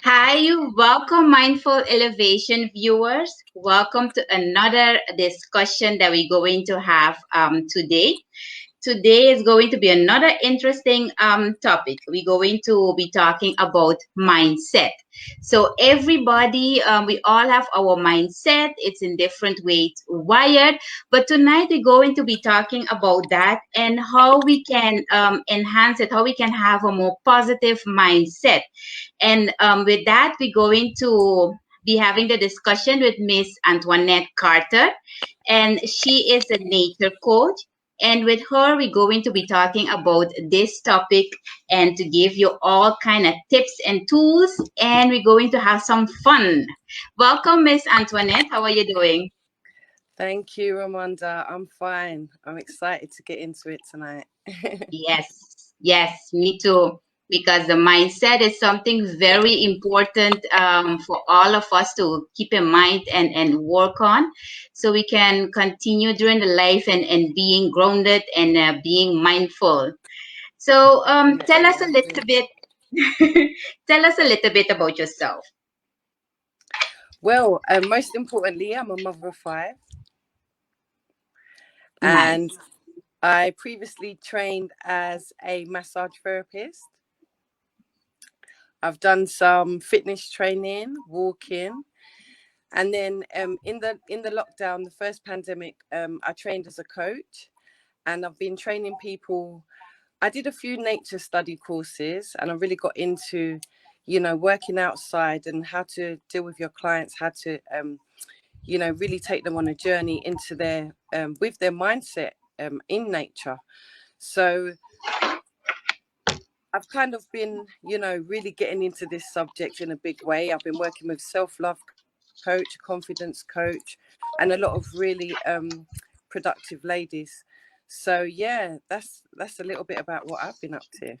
Hi, welcome, Mindful Elevation viewers. Welcome to another discussion that we're going to have today. Today is going to be another interesting topic. We're going to be talking about mindset. So everybody, we all have our mindset. It's in different ways wired. But tonight we're going to be talking about that and how we can enhance it, how we can have a more positive mindset. And with that, we're going to be having the discussion with Miss Antoinette Carter, and she is a nature coach. And with her, we're going to be talking about this topic and to give you all kind of tips and tools. And we're going to have some fun. Welcome, Miss Antoinette. How are you doing? Thank you, Ramanda. I'm fine. I'm excited to get into it tonight. Yes, yes, me too. Because the mindset is something very important for all of us to keep in mind and work on so we can continue during the life and being grounded and being mindful. So tell Definitely, us a I little agree. bit, tell us a little bit about yourself. Well, most importantly, I'm a mother of five, and Nice. I previously trained as a massage therapist. I've done some fitness training, walking, and then in the lockdown, the first pandemic, I trained as a coach, and I've been training people. I did a few nature study courses and I really got into, working outside and how to deal with your clients, how to, really take them on a journey into with their mindset in nature. So I've kind of been, really getting into this subject in a big way. I've been working with self-love coach, confidence coach, and a lot of really productive ladies. So yeah, that's a little bit about what I've been up to.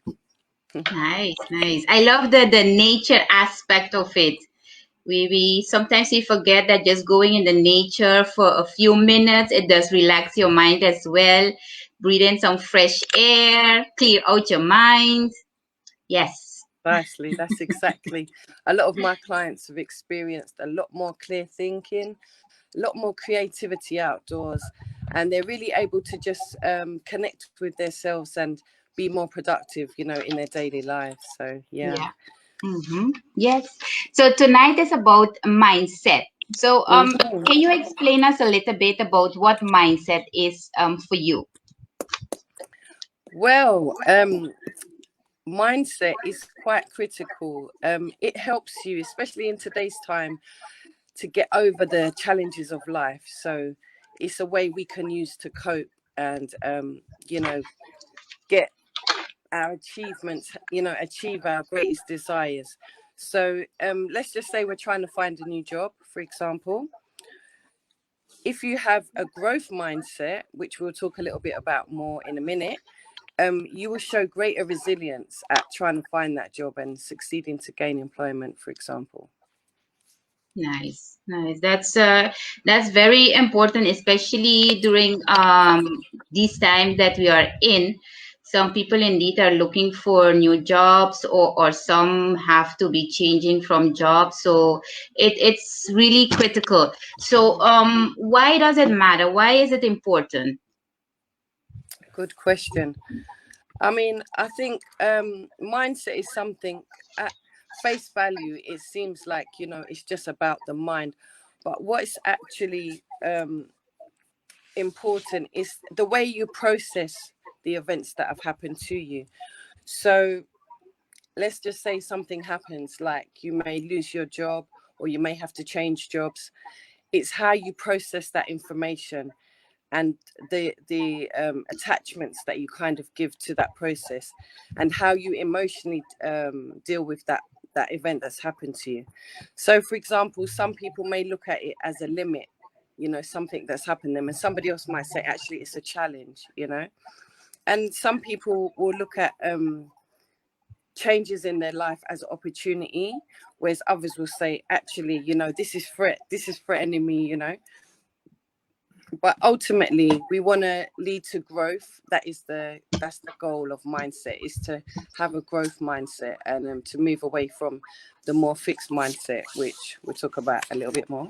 Nice, nice. I love the nature aspect of it. We sometimes we forget that just going in the nature for a few minutes, it does relax your mind as well. Breathe in some fresh air, clear out your mind. Yes. Precisely, that's exactly. A lot of my clients have experienced a lot more clear thinking, a lot more creativity outdoors, and they're really able to just connect with themselves and be more productive, in their daily lives. So, yeah. Yeah. Mm-hmm. Yes. So tonight is about mindset. So Mhm. can you explain us a little bit about what mindset is for you? Well, mindset is quite critical. It helps you, especially in today's time, to get over the challenges of life. So it's a way we can use to cope and get our achievements, achieve our greatest desires. So let's just say we're trying to find a new job, for example. If you have a growth mindset, which we'll talk a little bit about more in a minute, you will show greater resilience at trying to find that job and succeeding to gain employment, for example. Nice, nice. That's very important, especially during these times that we are in. Some people indeed are looking for new jobs, or some have to be changing from jobs. So it's really critical. So why does it matter? Why is it important? Good question. I mean, I think mindset is something at face value. It seems like, it's just about the mind. But what is actually important is the way you process the events that have happened to you. So let's just say something happens, like you may lose your job or you may have to change jobs. It's how you process that information and the attachments that you kind of give to that process, and how you emotionally deal with that event that's happened to you. So for example, some people may look at it as a limit, something that's happened to them, and somebody else might say actually it's a challenge. And some people will look at changes in their life as opportunity, whereas others will say actually, this is threatening me. But ultimately we want to lead to growth. That's the goal of mindset, is to have a growth mindset, and to move away from the more fixed mindset, which we'll talk about a little bit more.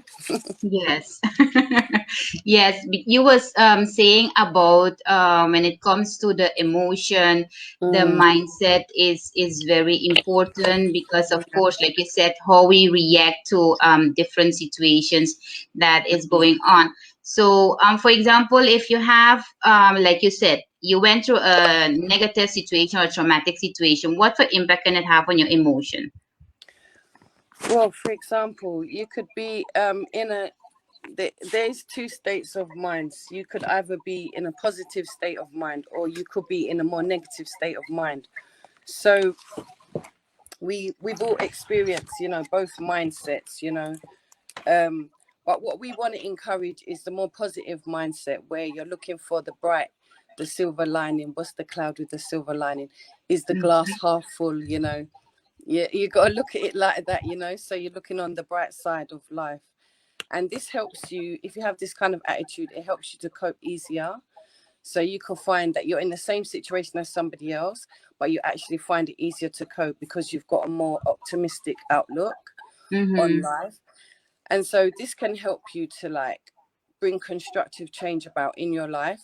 Yes. Yes, you was saying about when it comes to the emotion, the Mm, mindset is very important because of course, like you said, how we react to different situations that is going on. So for example, if you have like you said, you went through a negative situation or traumatic situation, what for impact can it have on your emotion? well, for example, you could be in a there's two states of minds. You could either be in a positive state of mind, or you could be in a more negative state of mind. So we've all experienced, both mindsets, um but what we want to encourage is the more positive mindset, where you're looking for the bright, the silver lining. What's the cloud with the silver lining? Is the glass half full? Yeah, you got to look at it like that, so you're looking on the bright side of life. And this helps you, if you have this kind of attitude, it helps you to cope easier. So you can find that you're in the same situation as somebody else, but you actually find it easier to cope because you've got a more optimistic outlook on Mm-hmm. life. And so this can help you to bring constructive change about in your life,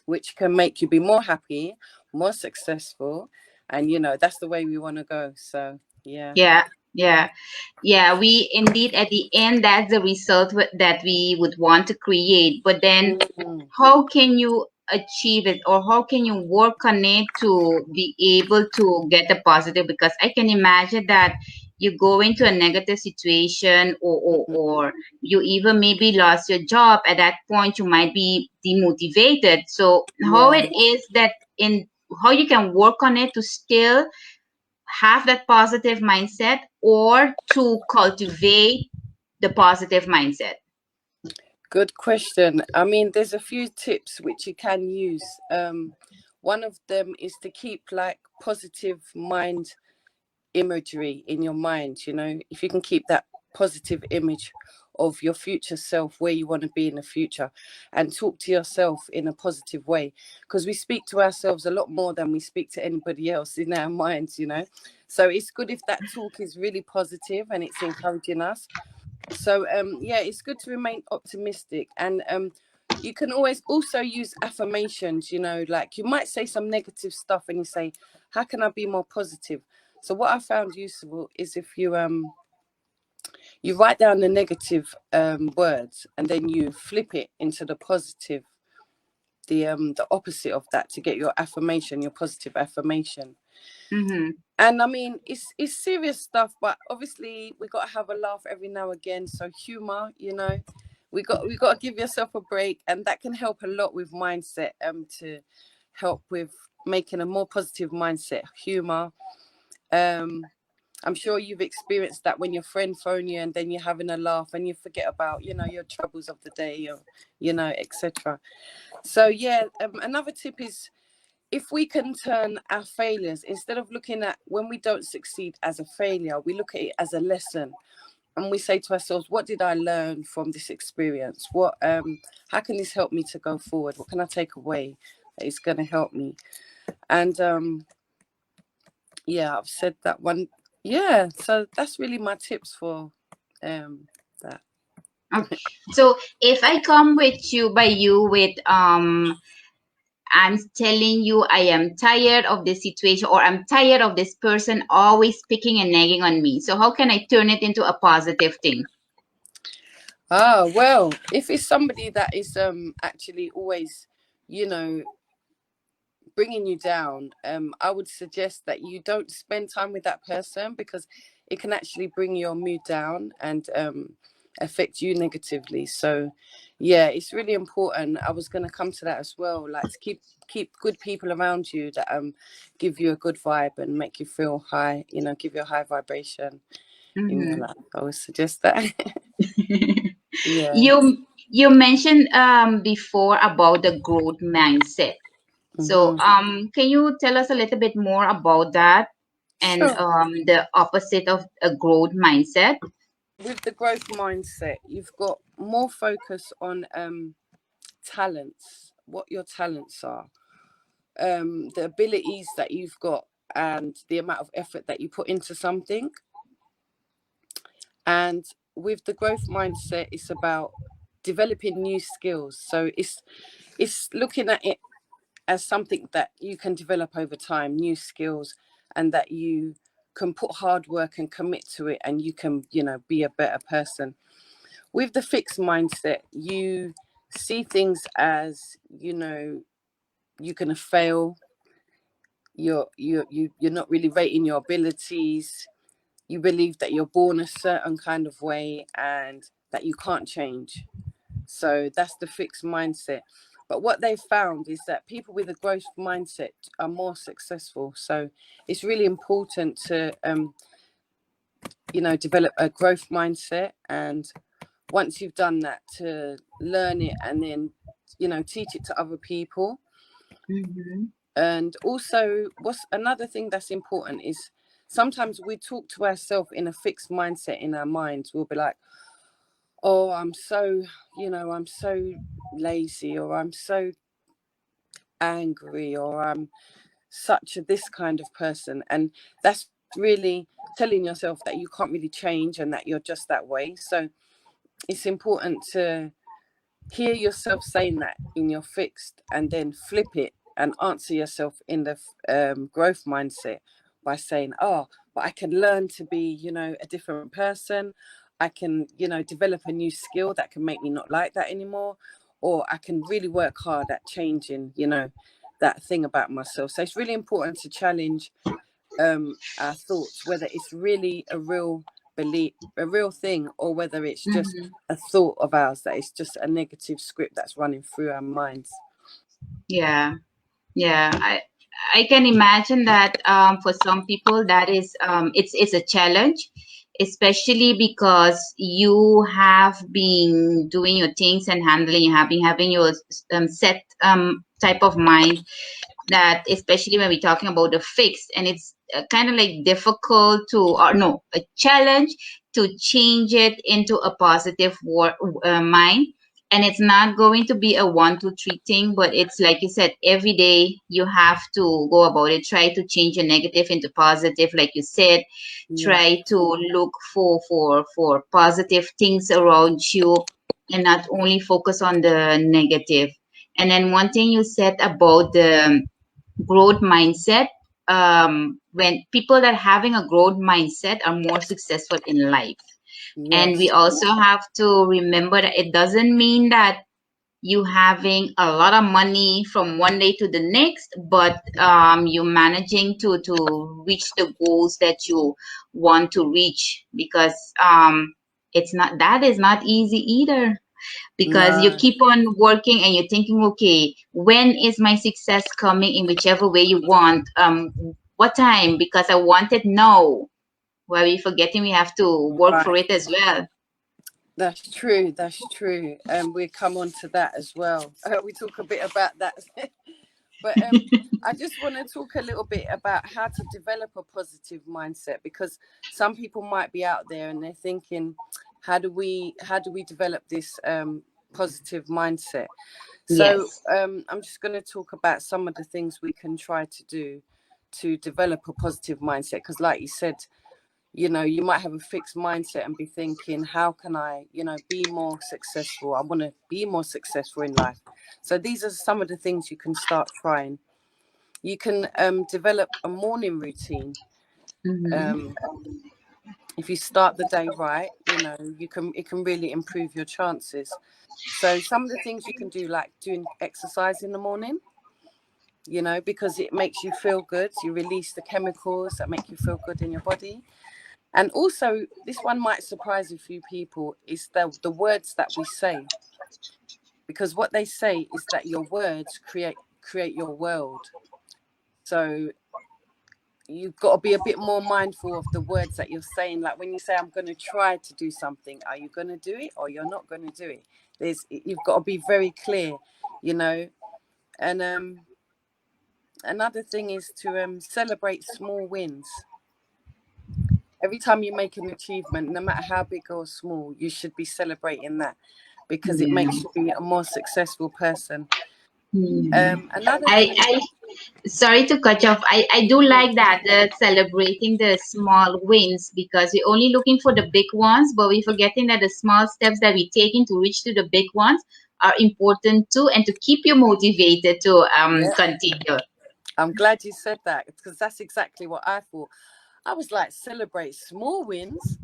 which can make you be more happy, more successful. And that's the way we want to go. So yeah. Yeah, yeah, yeah. We indeed, at the end, that's the result that we would want to create. But then, Mm, how can you achieve it, or how can you work on it to be able to get the positive? Because I can imagine that you go into a negative situation, or you even maybe lost your job. At that point, you might be demotivated. So, how yeah. it is that in how you can work on it to still have that positive mindset or to cultivate the positive mindset? Good question. I mean, there's a few tips which you can use. One of them is to keep positive mind imagery in your mind. If you can keep that positive image of your future self, where you want to be in the future, and talk to yourself in a positive way, because we speak to ourselves a lot more than we speak to anybody else in our minds. So it's good if that talk is really positive and it's encouraging us. So yeah, it's good to remain optimistic. And you can always also use affirmations. Like you might say some negative stuff and you say, how can I be more positive? So what I found useful is if you write down the negative words, and then you flip it into the positive, the opposite of that, to get your affirmation, your positive affirmation. Mm-hmm. And I mean, it's serious stuff, but obviously we got to have a laugh every now and again. So humor, we got to give yourself a break, and that can help a lot with mindset. To help with making a more positive mindset, humor. I'm sure you've experienced that when your friend phone you and then you're having a laugh and you forget about your troubles of the day, or etc. So yeah, another tip is, if we can turn our failures, instead of looking at when we don't succeed as a failure, we look at it as a lesson. And we say to ourselves, what did I learn from this experience? How can this help me to go forward? What can I take away that is going to help me? And yeah, I've said that one. Yeah, so that's really my tips for that. Okay. So if I come with you by you with I'm telling you I am tired of this situation, or I'm tired of this person always picking and nagging on me. So how can I turn it into a positive thing? Well, if it's somebody that is actually always, you know, bringing you down, I would suggest that you don't spend time with that person, because it can actually bring your mood down and affect you negatively. So yeah, it's really important. I was going to come to that as well, like to keep good people around you that give you a good vibe and make you feel high, give you a high vibration in your Mm-hmm. life. I would suggest that. Yeah. You mentioned before about the growth mindset. So Hmm. can you tell us a little bit more about that and Sure. the opposite of a growth mindset? with the growth mindset, you've got more focus on talents, what your talents are, the abilities that you've got, and the amount of effort that you put into something. And with the growth mindset, it's about developing new skills. So it's looking at it as something that you can develop over time, new skills, and that you can put hard work and commit to it, and you can, be a better person. With the fixed mindset, you see things as, you're gonna fail. You're not really rating your abilities. You believe that you're born a certain kind of way and that you can't change. So that's the fixed mindset. But what they've found is that people with a growth mindset are more successful. So it's really important to, develop a growth mindset. And once you've done that, to learn it and then, teach it to other people. Mm-hmm. And also, what's another thing that's important is sometimes we talk to ourselves in a fixed mindset in our minds. We'll be like, oh, I'm so lazy, or I'm so angry, or I'm such a this kind of person. And that's really telling yourself that you can't really change and that you're just that way. So it's important to hear yourself saying that in your fixed, and then flip it and answer yourself in the growth mindset by saying, oh, but I can learn to be, a different person. I can, develop a new skill that can make me not like that anymore. Or I can really work hard at changing, that thing about myself. So it's really important to challenge our thoughts, whether it's really a real belief, a real thing, or whether it's just Mm-hmm. a thought of ours, that it's just a negative script that's running through our minds. Yeah. Yeah, I can imagine that for some people that is it's a challenge, especially because you have been doing your things and handling, you have been having your set type of mind, that especially when we're talking about the fixed, and it's kind of like difficult to, or no, a challenge to change it into a positive mind. And it's not going to be a 1 2 3 thing, but it's like you said, every day you have to go about it, try to change a negative into positive, like you said. Yeah, Try to look for positive things around you, and not only focus on the negative. And then one thing you said about the growth mindset, when people that are having a growth mindset are more successful in life. And we yes, also have to remember that it doesn't mean that you having a lot of money from one day to the next, but you managing to reach the goals that you want to reach, because it's not, that is not easy either, because you no, keep on working and you're thinking, okay, when is my success coming, in whichever way you want, what time, because I want it now. Where we forgetting we have to work for right. it as well. That's true. That's true. We come on to that as well. We talk a bit about that. But I just want to talk a little bit about how to develop a positive mindset, because some people might be out there and they're thinking, how do we develop this positive mindset? So Yes. I'm just going to talk about some of the things we can try to do to develop a positive mindset. Because, like you said, you might have a fixed mindset and be thinking, how can I, be more successful? I want to be more successful in life. So these are some of the things you can start trying. You can develop a morning routine. Mm-hmm. Um, if you start the day right, it can really improve your chances. So some of the things you can do, like doing exercise in the morning, because it makes you feel good. You release the chemicals that make you feel good in your body. And also, this one might surprise a few people, is the words that we say. Because what they say is that your words create your world. So you've got to be a bit more mindful of the words that you're saying. Like when you say, I'm going to try to do something, are you going to do it or you're not going to do it? You've got to be very clear, you know. And another thing is to celebrate small wins. every time you make an achievement, no matter how big or small, you should be celebrating that, because it Yeah. makes you be a more successful person. Hmm. Another thing. I sorry to cut you off. I do Mm, like that, celebrating the small wins, because we're only looking for the big ones, but we're forgetting that the small steps that we taking to reach to the big ones are important too, and to keep you motivated to yeah, continue. I'm glad you said that, because that's exactly what I thought. I was like, celebrate small wins.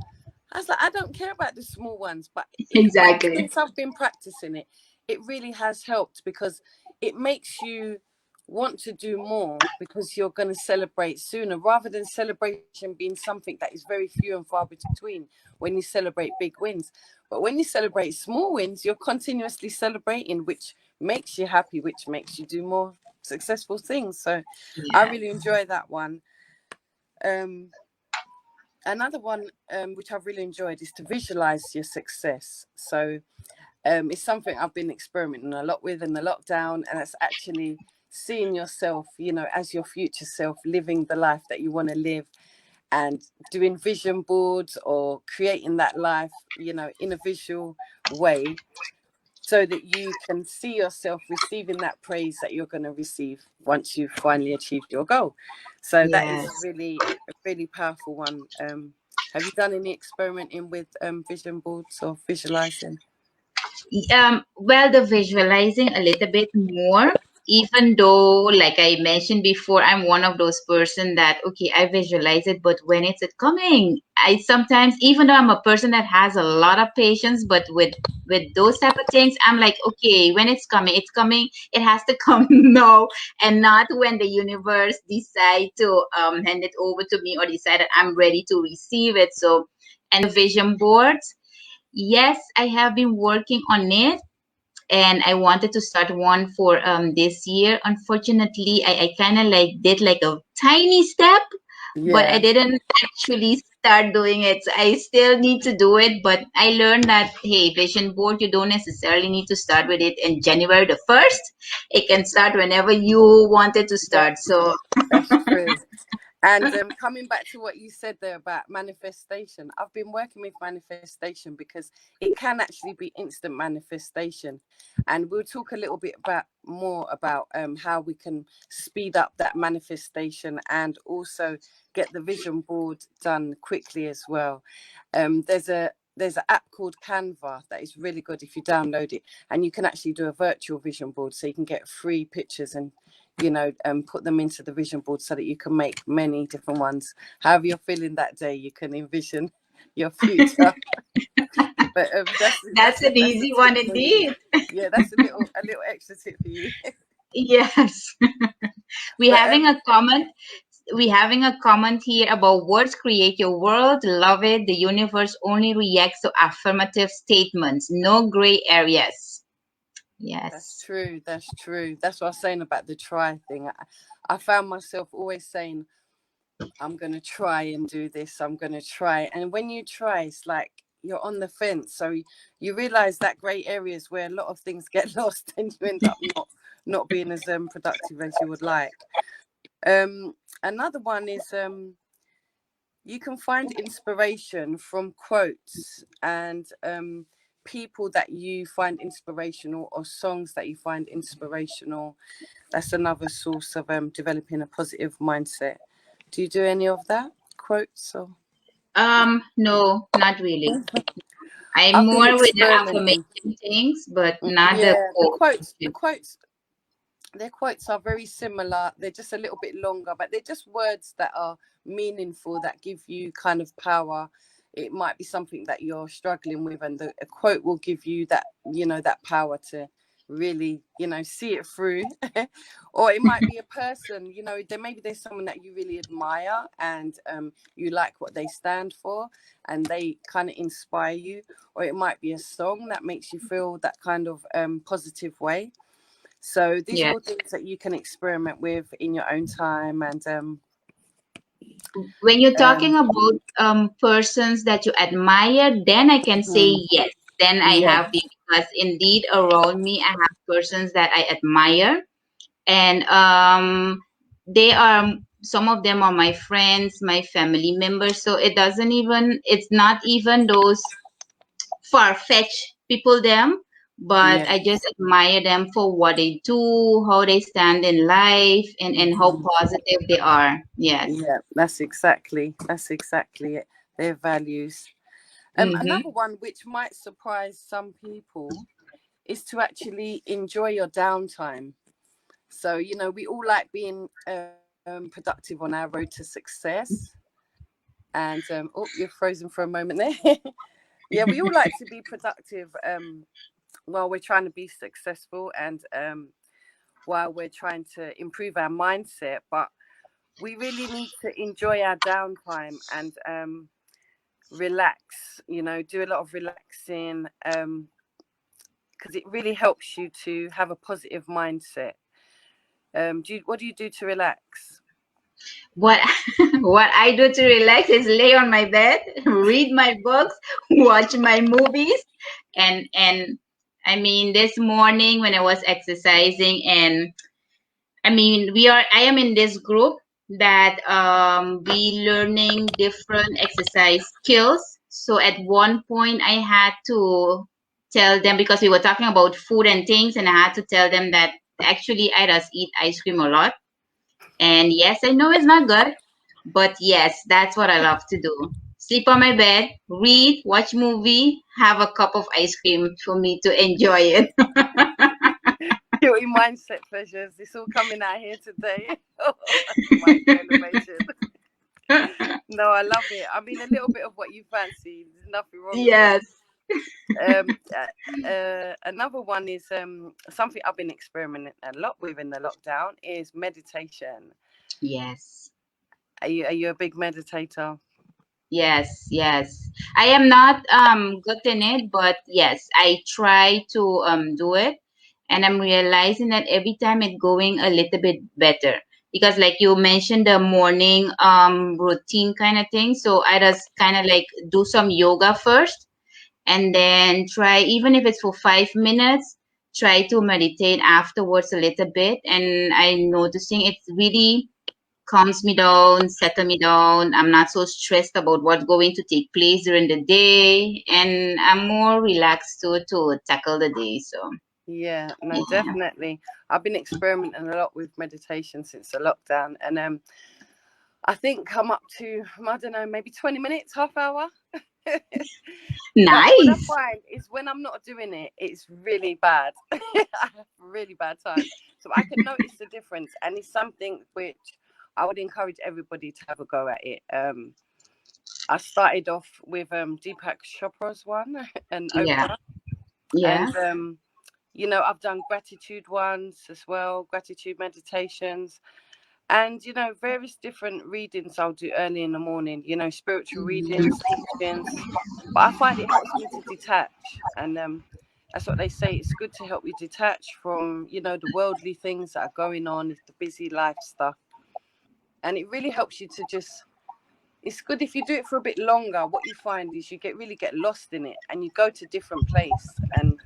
I was like, I don't care about the small ones, but Exactly. since I've been practicing it, it really has helped, because it makes you want to do more, because you're going to celebrate sooner, rather than celebration being something that is very few and far between when you celebrate big wins. But when you celebrate small wins, you're continuously celebrating, which makes you happy, which makes you do more successful things. So I Yeah. really enjoy that one. Um, Another one, which I've really enjoyed, is to visualize your success. So it's something I've been experimenting a lot with in the lockdown, and it's actually seeing yourself, as your future self, living the life that you want to live, and doing vision boards or creating that life, in a visual way, so that you can see yourself receiving that praise that you're going to receive once you've finally achieved your goal. So that is Yes. a really powerful one. Have you done any experimenting with vision boards or visualizing? Well, the visualizing a little bit more, even though, like I mentioned before, I'm one of those person that, okay, I visualize it, but when it's it coming, I sometimes, even though I'm a person that has a lot of patience, but with those type of things, I'm like, okay, when it's coming, it has to come now, and not when the universe decide to hand it over to me, or decide that I'm ready to receive it. So, and the vision boards, yes, I have been working on it, and I wanted to start one for this year. Unfortunately, I kind of like did like a tiny step, but I Yeah, didn't actually start doing it. So I still need to do it, but I learned that, hey, vision board, you don't necessarily need to start with it in January the 1st. It can start whenever you wanted to that start. So that's true. And coming back to what you said there about manifestation, I've been working with manifestation because it can actually be instant manifestation. And we'll talk a little bit about more about how we can speed up that manifestation, and also get the vision board done quickly as well. There's an app called Canva that is really good if you download it, and you can actually do a virtual vision board, so you can get free pictures and put them into the vision board, so that you can make many different ones. However you're feeling that day, you can envision your future. But that's an that's a easy tip one for you. indeed. Yeah, that's a little extra tip for you. Yes. we But having a comment we having a comment here about words create your world. Love it. The universe only reacts to affirmative statements. No gray areas. that's Yes. true. That's true. That's what I was saying about the try thing. I found myself always saying, I'm going to try and do this. I'm going to try. And when you try, it's like you're on the fence. So you realize that grey areas where a lot of things get lost, and you end up not being as productive as you would like. Another one is you can find inspiration from quotes and people that you find inspirational, or songs that you find inspirational. That's another source of developing a positive mindset. Do you do any of that? Quotes or? No, not really. I'm I've been more with the experimenting. affirmation things, but not the Yeah, the quote. quotes, the quotes, their quotes are very similar. They're just a little bit longer, but they're just words that are meaningful, that give you kind of power. It might be something that you're struggling with, and a quote will give you that, that power to really, see it through. Or it might be a person, there's someone that you really admire, and you like what they stand for, and they kind of inspire you. Or it might be a song that makes you feel that kind of positive way. So these are Yeah. all things that you can experiment with in your own time. And When you're um, talking about persons that you admire, then I can say mhm, yes. Then I yeah, have because indeed around me I have persons that I admire, and they are some of them are my friends, my family members. So it's not even those far-fetched people them, but Yeah. I just admire them for what they do, how they stand in life, and how Mhm. positive they are. Yes. Yeah, that's exactly it. Their values. Mm-hmm. Another one which might surprise some people is to actually enjoy your downtime. So, we all like being productive on our road to success. And oh, you're frozen for a moment there. Yeah, we all like to be productive while we're trying to be successful, and while we're trying to improve our mindset. But we really need to enjoy our downtime and relax. Do a lot of relaxing, because it really helps you to have a positive mindset. What do you do to relax? What what I do to relax is lay on my bed, read my books, watch my movies, and I mean this morning when I was exercising, and I mean I am in this group that we learning different exercise skills. So at one point I had to tell them, because we were talking about food and things, and I had to tell them that actually I just eat ice cream a lot. And yes, I know it's not good, but yes, that's what I love to do. Sleep on my bed, read, watch movie, have a cup of ice cream for me to enjoy it. Guilty mindset pleasures. It's all coming out here today. Mindful elevation. No, I love it. I mean, a little bit of what you fancy. There's nothing wrong with it. Yes. Another one is something I've been experimenting a lot with in the lockdown is meditation. Yes. Are you a big meditator? Yes, yes. I am not good in it, but yes, I try to do it, and I'm realizing that every time it's going a little bit better. Because like you mentioned the morning routine kind of thing, so I just kind of like do some yoga first, and then try, even if it's for 5 minutes, try to meditate afterwards a little bit, and I'm noticing it's really calms me down, settle me down. I'm not so stressed about what's going to take place during the day, and I'm more relaxed to tackle the day. So Yeah, no, yeah. definitely. I've been experimenting a lot with meditation since the lockdown, and I think I'm up to, I don't know, maybe 20 minutes, half hour. But what I Nice. find is when I'm not doing it, it's really bad. I have a really bad time. So I can notice the difference, and it's something which I would encourage everybody to have a go at it. I started off with Deepak Chopra's one and Yeah. Oprah, Yeah. and I've done gratitude ones as well, gratitude meditations, and various different readings I'll do early in the morning. Spiritual Mhm. readings, teachings, but I find it helps me to detach, and that's what they say. It's good to help you detach from the worldly things that are going on, the busy life stuff, and it really helps you to just. It's good if you do it for a bit longer. What you find is you really get lost in it, and you go to different place, and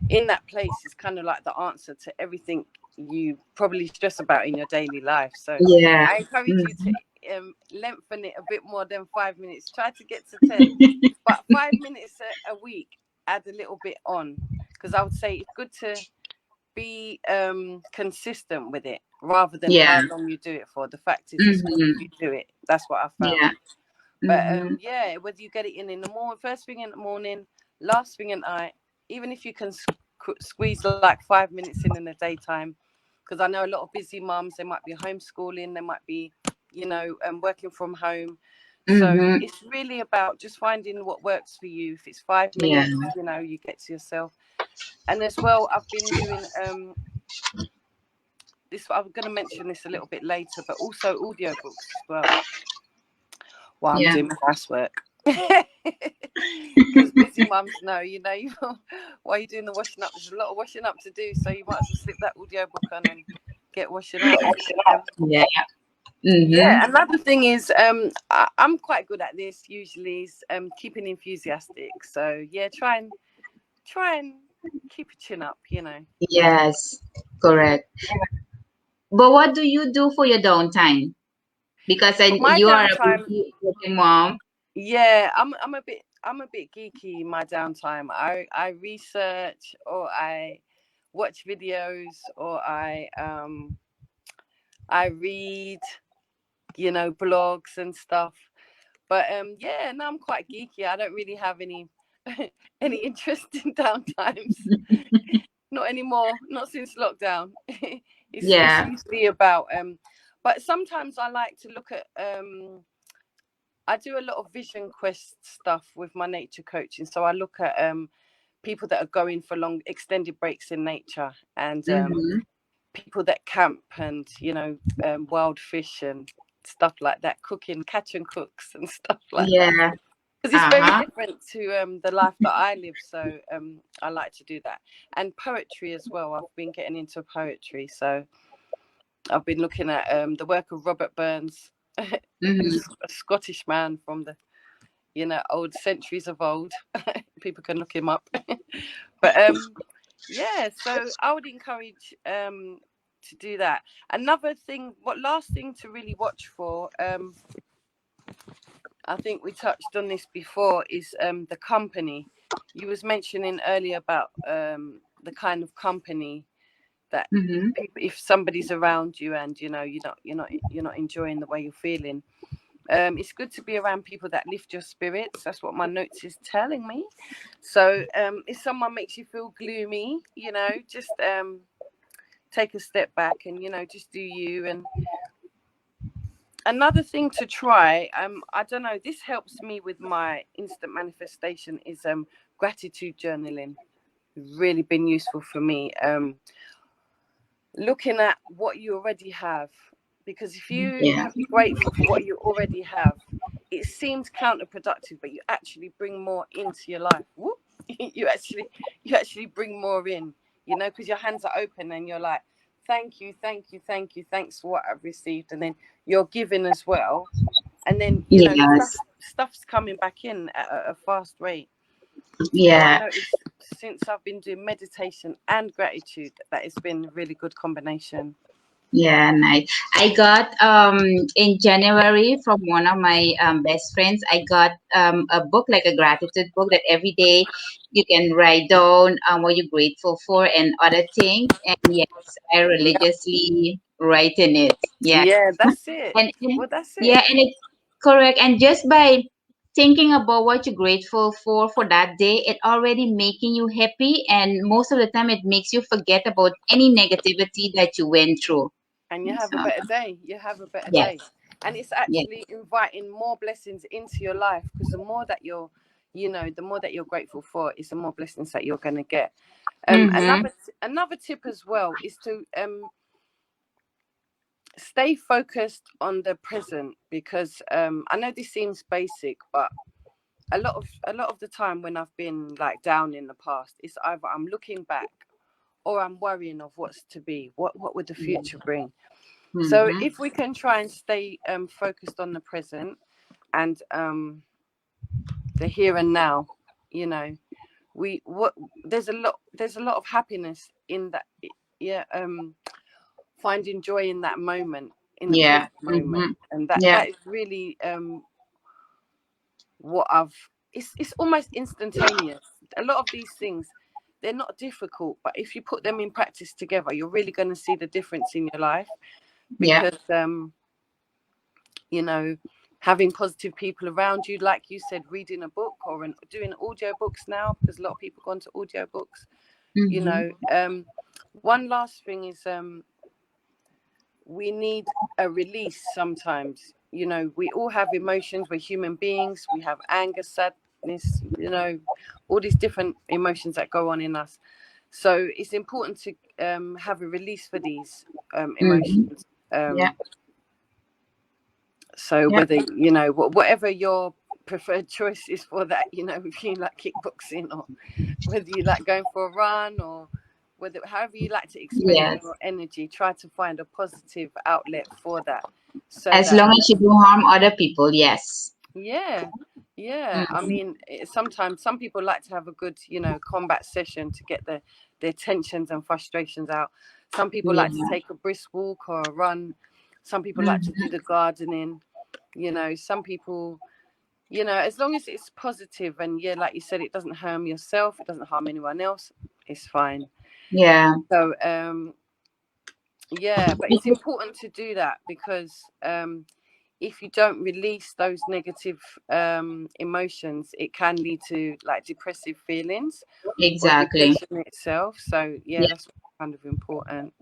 in that place is kind of like the answer to everything you probably stress about in your daily life. So Yeah. I encourage you Mhm. to lengthen it a bit more than 5 minutes. Try to get to 10, but 5 minutes a week, add a little bit on, because I would say it's good to be consistent with it rather than Yeah. how long you do it for. The fact is, it's good if Hmm. you do it. That's what I Yeah. found. But Hmm. yeah, whether you get it in the morning, first thing in the morning, last thing at night, even if you can squeeze like 5 minutes in the daytime, because I know a lot of busy mums, they might be homeschooling, they might be, working from home. So Hmm. it's really about just finding what works for you. If it's five Yeah. minutes, you get to yourself. And as well, I've been doing this. I'm going to mention this a little bit later, but also audiobooks as well while I'm Yeah. doing my housework. Because busy mums know, while you're doing the washing up, there's a lot of washing up to do. So you might as well slip that audiobook on and get washing up. Yeah. Hmm. Yeah, another thing is I'm quite good at this usually is keeping enthusiastic. So yeah, try and keep your chin up. Yes. Correct. But what do you do for your downtime? Because My you are a downtime, busy working mom. yeah, I'm a bit geeky in my downtime. I research, or I watch videos, or I read, blogs and stuff. But yeah, no, I'm quite geeky. I don't really have any any interesting downtimes. Not anymore. Not since lockdown. It's Yeah. usually about but sometimes I like to look at I do a lot of vision quest stuff with my nature coaching. So I look at people that are going for long extended breaks in nature, and Mm-hmm. people that camp, and wild fish and stuff like that, cooking, catch and cooks and stuff like that, Yeah. because it's very Uh-huh. different to the life that I live. So I like to do that. And poetry as well. I've been getting into poetry, so I've been looking at the work of Robert Burns, Mm-hmm. who's a Scottish man from the old centuries of old. People can look him up. But yeah, so I would encourage to do that. Another thing, last thing to really watch for, I think we touched on this before, is the company. You was mentioning earlier about the kind of company that Mm-hmm. if somebody's around you and you're not enjoying the way you're feeling. It's good to be around people that lift your spirits. That's what my notes is telling me. So if someone makes you feel gloomy, just take a step back and just do you. And another thing to try, I don't know, this helps me with my instant manifestation, is gratitude journaling. Really been useful for me. Looking at what you already have, because if you Yeah. can be grateful for what you already have, it seems counterproductive, but you actually bring more into your life. Whoop. you actually bring more in, because your hands are open and you're like, thank you, thank you, thank you, thanks for what I've received. And then you're giving as well, and then Yes. stuff's coming back in at a fast rate. So I've Yeah. noticed since I've been doing meditation and gratitude that it's been a really good combination. Yeah, nice. I got in January from one of my best friends. I got a book, like a gratitude book, that every day you can write down what you're grateful for and other things. And yes, I Yeah, religiously write in it. Yeah. yeah, that's it. And Well, that's yeah, it. and it's correct. And just by thinking about what you're grateful for that day, it already making you happy. And most of the time, it makes you forget about any negativity that you went through. And you have a So better day. You have a better yes, day. And it's yes. actually inviting more blessings into your life, because the more that you're grateful for, is the more blessings that you're going to get. Mm-hmm. Another tip as well is to stay focused on the present, because I know this seems basic, but a lot of the time when I've been like down in the past, it's either I'm looking back or I'm worrying of what's to be. What would the future bring? So Mm-hmm. if we can try and stay focused on the present and the here and now, you know, we what there's a lot of happiness in that. Yeah, finding joy in that moment, in the Yeah. present moment, Mm-hmm. and that Yeah. that is really what I've. It's almost instantaneous. A lot of these things, they're not difficult, but if you put them in practice together, you're really going to see the difference in your life, Yeah. because you know, having positive people around you, like you said, reading a book or doing audio books now, because a lot of people go into audio books. Mm-hmm. One last thing is we need a release sometimes. We all have emotions. We're human beings. We have anger, sadness, all these different emotions that go on in us. So it's important to have a release for these Mm-hmm. emotions. Yeah. So Yeah. whether whatever your preferred choice is for that, if you like kickboxing, or whether you like going for a run, or however you like to expend Yes. your energy, try to find a positive outlet for that, so As that long as you don't harm other people, yes. yeah, yeah. I Mm-hmm. mean, sometimes some people like to have a good combat session to get their tensions and frustrations out. Some people like to Yeah. take a brisk walk or a run. Some people like to do the gardening, you know, some people, you know, as long as it's positive and, yeah, like you said, it doesn't harm yourself, it doesn't harm anyone else, it's fine. Yeah. So yeah, but it's important to do that, because if you don't release those negative emotions, it can lead to like depressive feelings or Exactly. depression itself. So yeah, that's kind of important.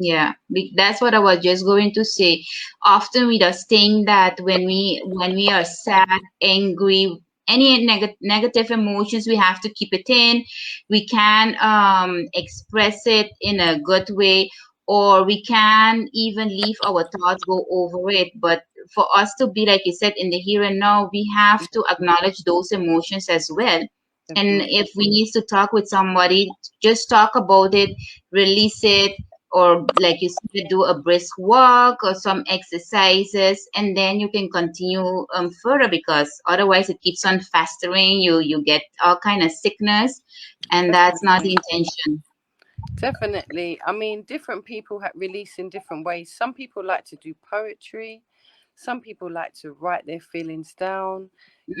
Yeah, that's what I was just going to say. Often we just think that when we are sad, angry, any negative emotions, we have to keep it in. We can express it in a good way, or we can even leave our thoughts go over it. But for us to be, like you said, in the here and now, we have to acknowledge those emotions as well. And Definitely. if we need to talk with somebody, just talk about it, release it, or like you said, do a brisk walk or some exercises, and then you can continue further, because otherwise it keeps on festering. You get all kind of sickness, and that's not the Definitely. intention. Definitely. I mean, different people release in different ways. Some people like to do poetry. Some people like to write their feelings down.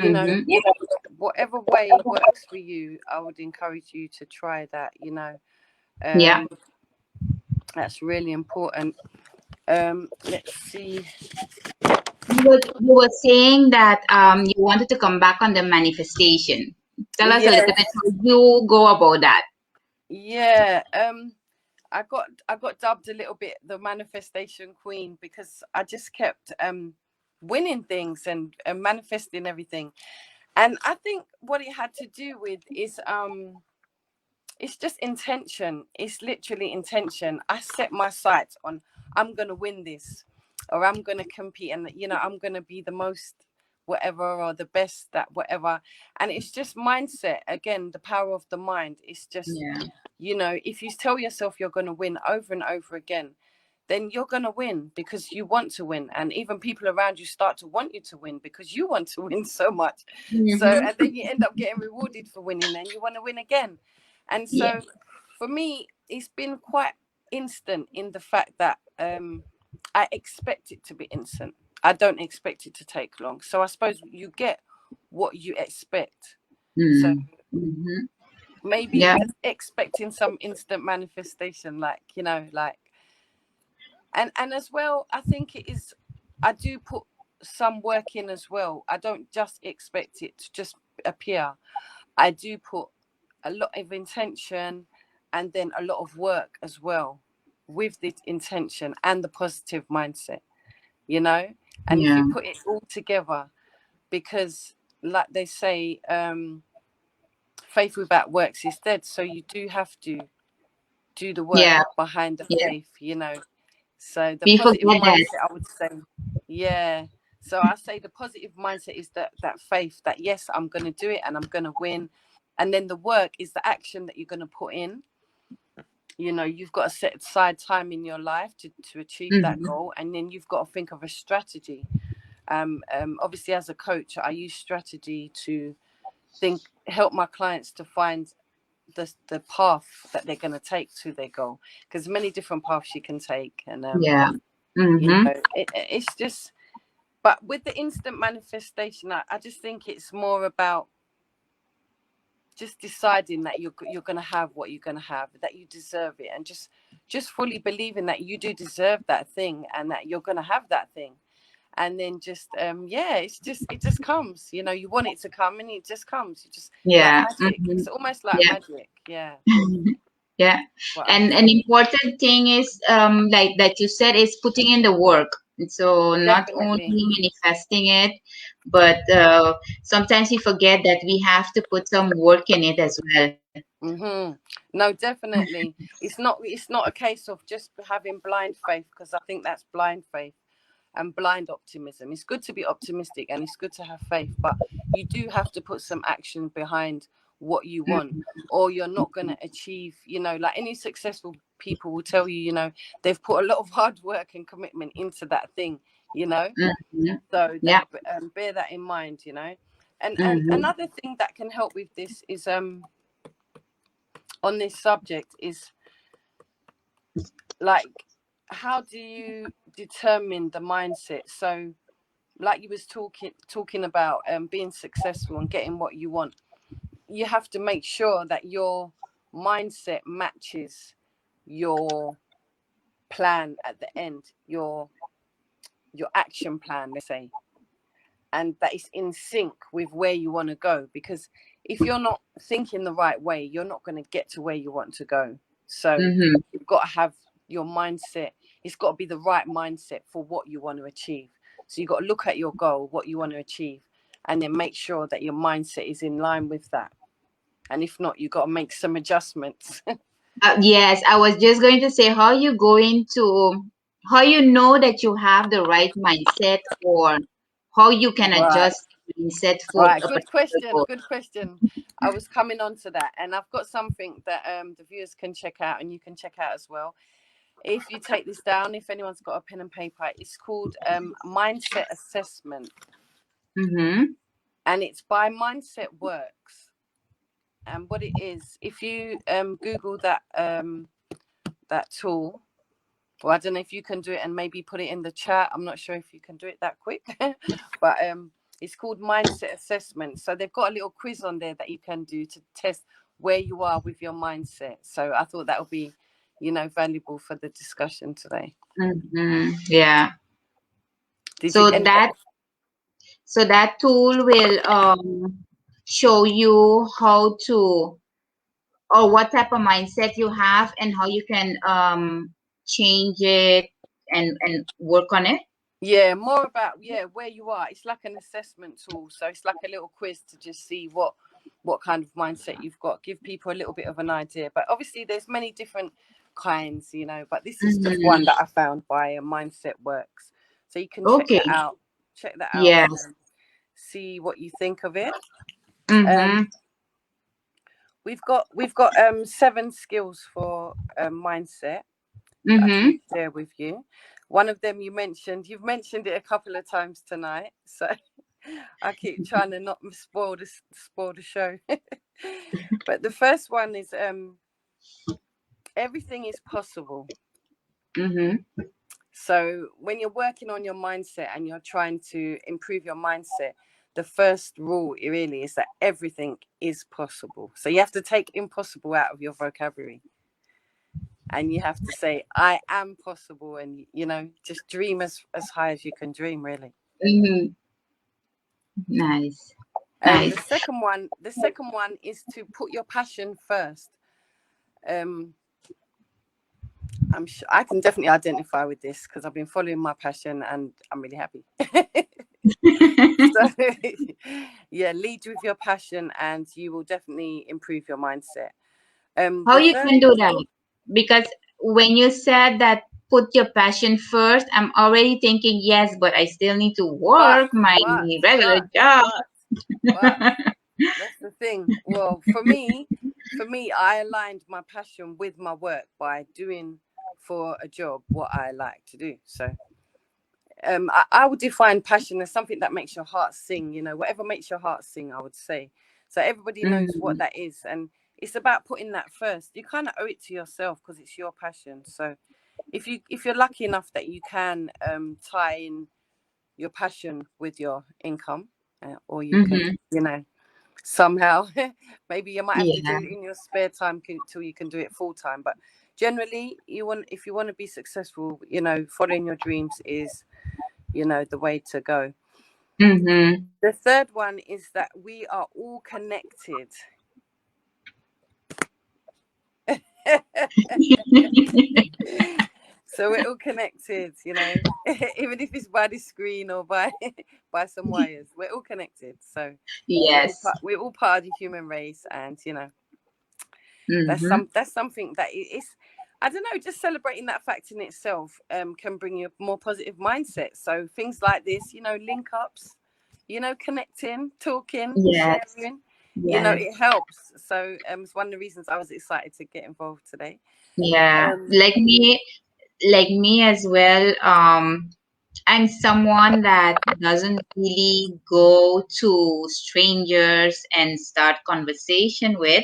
You know, Mm-hmm. whatever way works for you, I would encourage you to try that. You know, Yeah, um, that's really important. Let's see. you were saying that you wanted to come back on the manifestation. Tell us a little bit Yes. how you go about that. Yeah. I got dubbed a little bit the manifestation queen, because I just kept winning things and manifesting everything. And I think what it had to do with is it's just intention. It's literally intention. I set my sights on, I'm gonna win this, or I'm gonna compete, and you know, I'm gonna be the most whatever, or the best at whatever. And it's just mindset. Again, the power of the mind. It's just, Yeah. you know, if you tell yourself you're gonna win over and over again, then you're going to win, because you want to win. And even people around you start to want you to win, because you want to win so much. So, Mm-hmm. and then you end up getting rewarded for winning, and you want to win again. And Yeah. so for me, it's been quite instant in the fact that I expect it to be instant. I don't expect it to take long. So I suppose you get what you expect. So Mm-hmm. maybe Yeah. just expecting some instant manifestation, like, you know, like, and as well, I think it is, I do put some work in as well. I don't just expect it to just appear. I do put a lot of intention, and then a lot of work as well, with the intention and the positive mindset, you know. And if you Yeah. put it all together, because like they say, faith without works is dead. So you do have to do the work Yeah. behind the Yeah. faith, you know. So the We positive forget that. mindset, I would say, yeah. So I say the positive mindset is that faith that, yes, I'm going to do it and I'm going to win. And then the work is the action that you're going to put in. You know, you've got to set aside time in your life to achieve that Mm-hmm. goal, and then you've got to think of a strategy. Obviously, as a coach, I use strategy to help my clients to find the path that they're going to take to their goal, because many different paths you can take. And Yeah. you Mm-hmm. know, it's just, but with the instant manifestation, I just think it's more about just deciding that you're going to have what you're going to have, that you deserve it, and just fully believing that you do deserve that thing, and that you're going to have that thing. And then just yeah, it just comes, you know. You want it to come, and it just comes. You just, like Yeah. magic. Mm-hmm. It's almost like Yeah. magic. Yeah. Yeah. What I And an feel. important thing is, like that you said, is putting in the work. So not only Definitely. manifesting it, but sometimes we forget that we have to put some work in it as well. No, definitely. It's not a case of just having blind faith, because I think that's blind faith and blind optimism. It's good to be optimistic, and it's good to have faith, but you do have to put some action behind what you want, or you're not going to achieve, you know, like any successful people will tell you, you know, they've put a lot of hard work and commitment into that thing, you know. Mm-hmm. So Yeah. bear that in mind, you know. And Mm-hmm. another thing that can help with this is on this subject is, like, how do you determine the mindset. So like you was talking about being successful and getting what you want, you have to make sure that your mindset matches your plan at the end, your action plan, let's say, and that is in sync with where you want to go. Because if you're not thinking the right way, you're not going to get to where you want to go. So Mm-hmm. you've got to have your mindset. It's got to be the right mindset for what you want to achieve. So you've got to look at your goal, what you want to achieve, and then make sure that your mindset is in line with that. And if not, you've got to make some adjustments. Yes, I was just going to say, how you know that you have the right mindset, or how you can Right. adjust the mindset for Right, a good particular question. goal. Good question. I was coming on to that, and I've got something that the viewers can check out, and you can check out as well. If you take this down, if anyone's got a pen and paper, it's called mindset assessment, Mm-hmm. and it's by Mindset Works. And what it is, if you Google that tool, well, I don't know if you can do it and maybe put it in the chat. I'm not sure if you can do it that quick, but it's called mindset assessment. So they've got a little quiz on there that you can do to test where you are with your mindset. So I thought that would be, valuable for the discussion today. Mm-hmm. Yeah. Did you? So that tool will show you how to, or what type of mindset you have, and how you can change it and work on it. Yeah, more about where you are. It's like an assessment tool, so it's like a little quiz to just see what kind of mindset you've got. Give people a little bit of an idea, but obviously there's many different kinds, but this is just Mm-hmm. one that I found by Mindset Works, so you can check Okay. that out. Check that out Yes. and see what you think of it. Mm-hmm. Um, we've got 7 skills for mindset that I Mm-hmm. can share with you. One of them you've mentioned it a couple of times tonight, so I keep trying to not spoil the show. But the first one is everything is possible. Mm-hmm. So when you're working on your mindset and you're trying to improve your mindset, the first rule really is that everything is possible. So you have to take impossible out of your vocabulary. And you have to say, I am possible, and just dream as high as you can dream, really. Mm-hmm. Nice. The Nice. second one is to put your passion first. um I'm sure I can definitely identify with this because I've been following my passion and I'm really happy. So yeah, lead with your passion and you will definitely improve your mindset. How The you third can do that? Because when you said that put your passion first, I'm already thinking, yes, but I still need to but work my but regular but job. but but that's the thing. Well, for me, I aligned my passion with my work by doing for a job what I like to do. So I would define passion as something that makes your heart sing, whatever makes your heart sing, I would say. So everybody knows what Mm-hmm. that is. And it's about putting that first. You kind of owe it to yourself because it's your passion. So if you're lucky enough that you can tie in your passion with your income, or you can, Mm-hmm. somehow maybe you might have to do Yeah. it in your spare time till you can do it full time. But generally, if you want to be successful, following your dreams is the way to go. Mm-hmm. The third one is that we are all connected. So we're all connected, even if it's by the screen or by by some wires, we're all connected. So we're all Yes. part, we're all part of the human race, and Mm-hmm. that's something that is, I don't know, just celebrating that fact in itself can bring you a more positive mindset. So things like this, link ups, connecting, talking, Yes. sharing, Yes. it helps. So it's one of the reasons I was excited to get involved today. Yeah. um Like me as well. I'm someone that doesn't really go to strangers and start conversation with,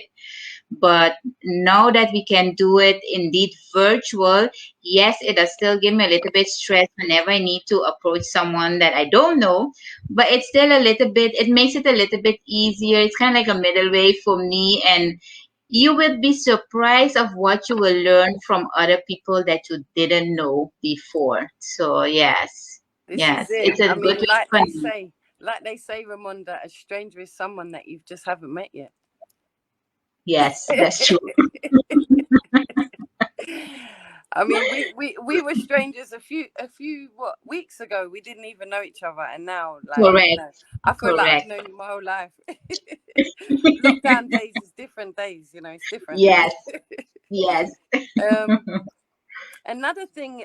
But now that we can do it indeed virtual, yes, it does still give me a little bit stress whenever I need to approach someone that I don't know, but it's still a little bit, it makes it a little bit easier. It's kind of like a middle way for me, and you will be surprised of what you will learn from other people that you didn't know before. So yes, This is yes, it. it's a I good mean, way to connect. like they say, Ramonda, a stranger is someone that you just haven't met yet. Yes, that's true. I mean, we were strangers a few what weeks ago. We didn't even know each other, and now, like, Correct, I feel like I've correct. known you my whole life. Lockdown days is different days, it's different. Yes, yes. um, Another thing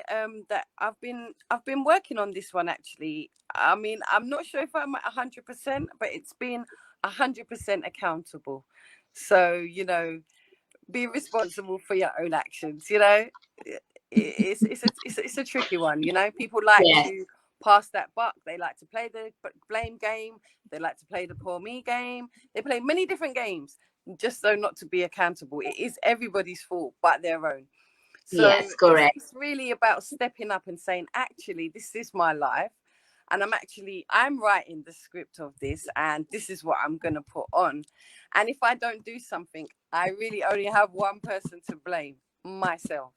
that I've been working on this one actually. I mean, I'm not sure if I'm at 100%, but it's been 100% accountable. So, be responsible for your own actions. It's a tricky one. People like Yes, to pass that buck. They like to play the blame game. They like to play the poor me game. They play many different games just so not to be accountable. It is everybody's fault but their own. So yes, it's correct. it's really about stepping up and saying, actually, this is my life, and I'm writing the script of this, and this is what I'm gonna put on. And if I don't do something, I really only have one person to blame, myself.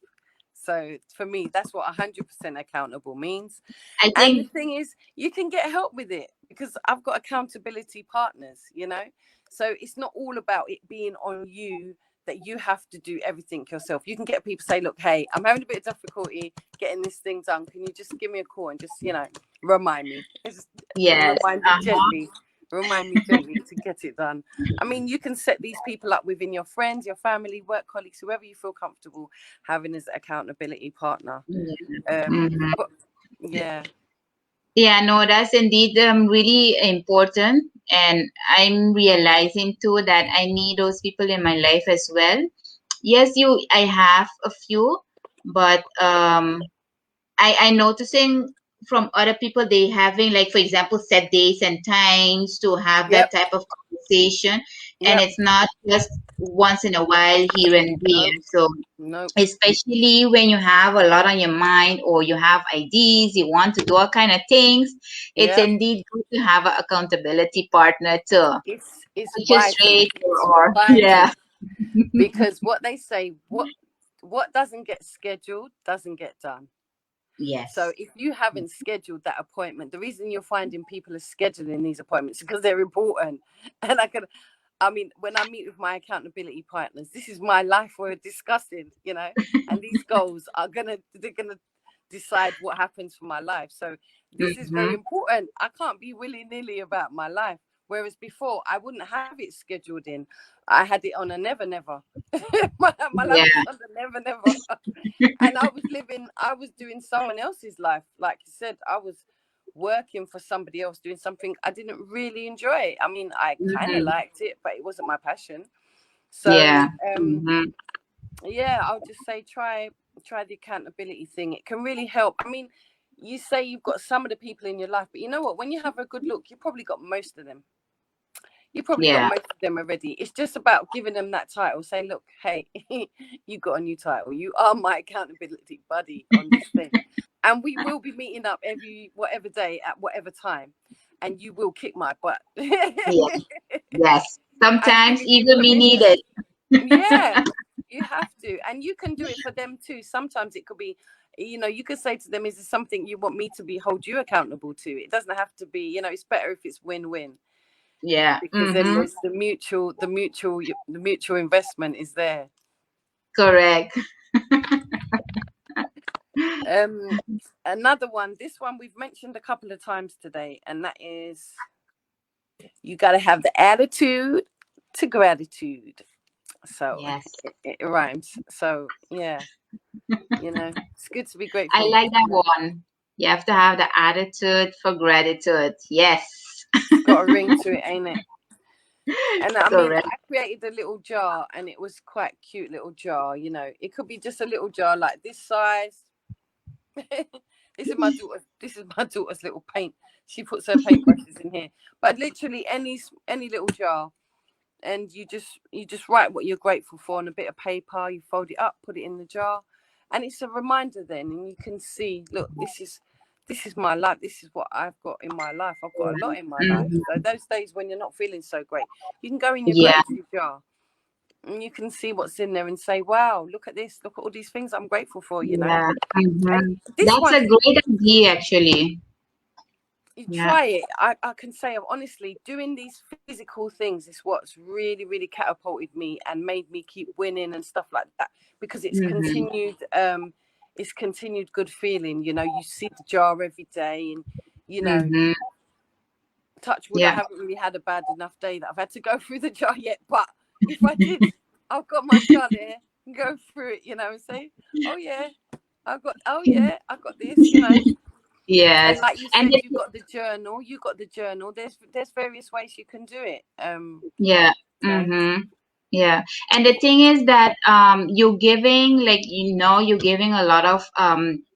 So for me, that's what 100% accountable means. I And the think thing is, you can get help with it because I've got accountability partners. So it's not all about it being on you that you have to do everything yourself. You can get people say, look, hey, I'm having a bit of difficulty getting this thing done. Can you just give me a call and just, remind me? Just yes. Uh-huh. remind me gently to get it done. I mean, you can set these people up within your friends, your family, work colleagues, whoever you feel comfortable having as accountability partner. Mhm. But yeah. Yeah, no, that's indeed really important. And I'm realizing too that I need those people in my life as well. Yes, I have a few, but I noticing from other people they having, like, for example, set days and times to have that Yep. type of conversation, and Yep. it's not just once in a while here and there. Nope. So Nope. especially when you have a lot on your mind or you have ideas, you want to do all kind of things, it's Yep. indeed good to have an accountability partner to It's push you vital. straight It's or yeah. vital because what they say, what doesn't get scheduled doesn't get done. So Yes. if you haven't scheduled that appointment, the reason you're finding people are scheduling these appointments is because they're important. And I mean, when I meet with my accountability partners, this is my life we're discussing, and these goals they're gonna decide what happens for my life. So this is very Hmm. important. I can't be willy-nilly about my life. Whereas before I wouldn't have it scheduled in. I had it on a never never. my life Yeah. was on the never never. And I was doing someone else's life. Like you said, I was working for somebody else doing something I didn't really enjoy. I mean, I kind of Hmm. liked it, but it wasn't my passion. So Yeah. Hmm. yeah, I'll just say try the accountability thing. It can really help. I mean, you say you've got some of the people in your life, but you know what? When you have a good look, you probably got most of them. You probably got Yeah. most of them already. It's just about giving them that title. Say, look, hey, you got a new title. You are my accountability buddy on this thing. And we will be meeting up every whatever day at whatever time. And you will kick my butt. Yeah. Yes. I'm Sometimes giving you even me permission. needed. Yeah, you have to. And you can do it for them too. Sometimes it could be, you could say to them, is this something you want me to hold you accountable to? It doesn't have to be, it's better if it's win-win Yeah. because then Hmm. there's the mutual investment is there. Correct. Um, Another one. This one we've mentioned a couple of times today, and that is you got to have the attitude to gratitude. So Yes. it rhymes. So yeah, it's good to be I grateful. like that one. You have to have the attitude for gratitude. Yes. It's got a ring to it, ain't it? And I mean, Correct. I created a little jar, and it was quite cute little jar. It could be just a little jar like this size. This is my daughter's little paint. She puts her paintbrushes in here, but literally any little jar. and you just write what you're grateful for on a bit of paper. You fold it up, put it in the jar, and it's a reminder then, and you can see, look, this is my life. This is what I've got in my life. I've got a lot in my life. Mhm. So those days when you're not feeling so great, you can go in your Yeah. gratitude jar and you can see what's in there and say, wow, look at this, look at all these things I'm grateful for, you know. Yeah. And this That's one, a great idea, actually. you Yeah. try it. I can say, honestly, doing these physical things is what's really, really catapulted me and made me keep winning and stuff like that, because Mm-hmm. it's continued good feeling. You know, you see the jar every day, and you know, Mm-hmm. touch wood, I Yeah. haven't really had a bad enough day that I've had to go through the jar yet. But if I did, I've got my jar there and go through it, you know, and say, oh yeah, I got this, you know. And Yes. like you And said, the, you got the journal. There's various ways you can do it. yeah. So Mm-hmm. Yeah. And the thing is that you're giving, like, you're giving a lot of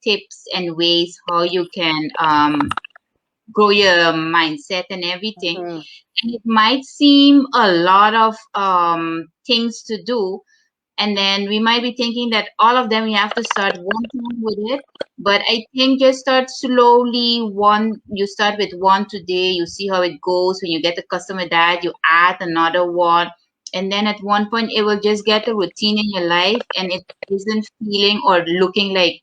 tips and ways how you can grow your mindset and everything. mhm. And it might seem a lot of things to do, and then we might be thinking that all of them we have to start one time with it. But I think just start slowly. You start with one today, you see how it goes. When you get accustomed with that, you add another one, and then at one point it will just get a routine in your life, and it isn't feeling or looking like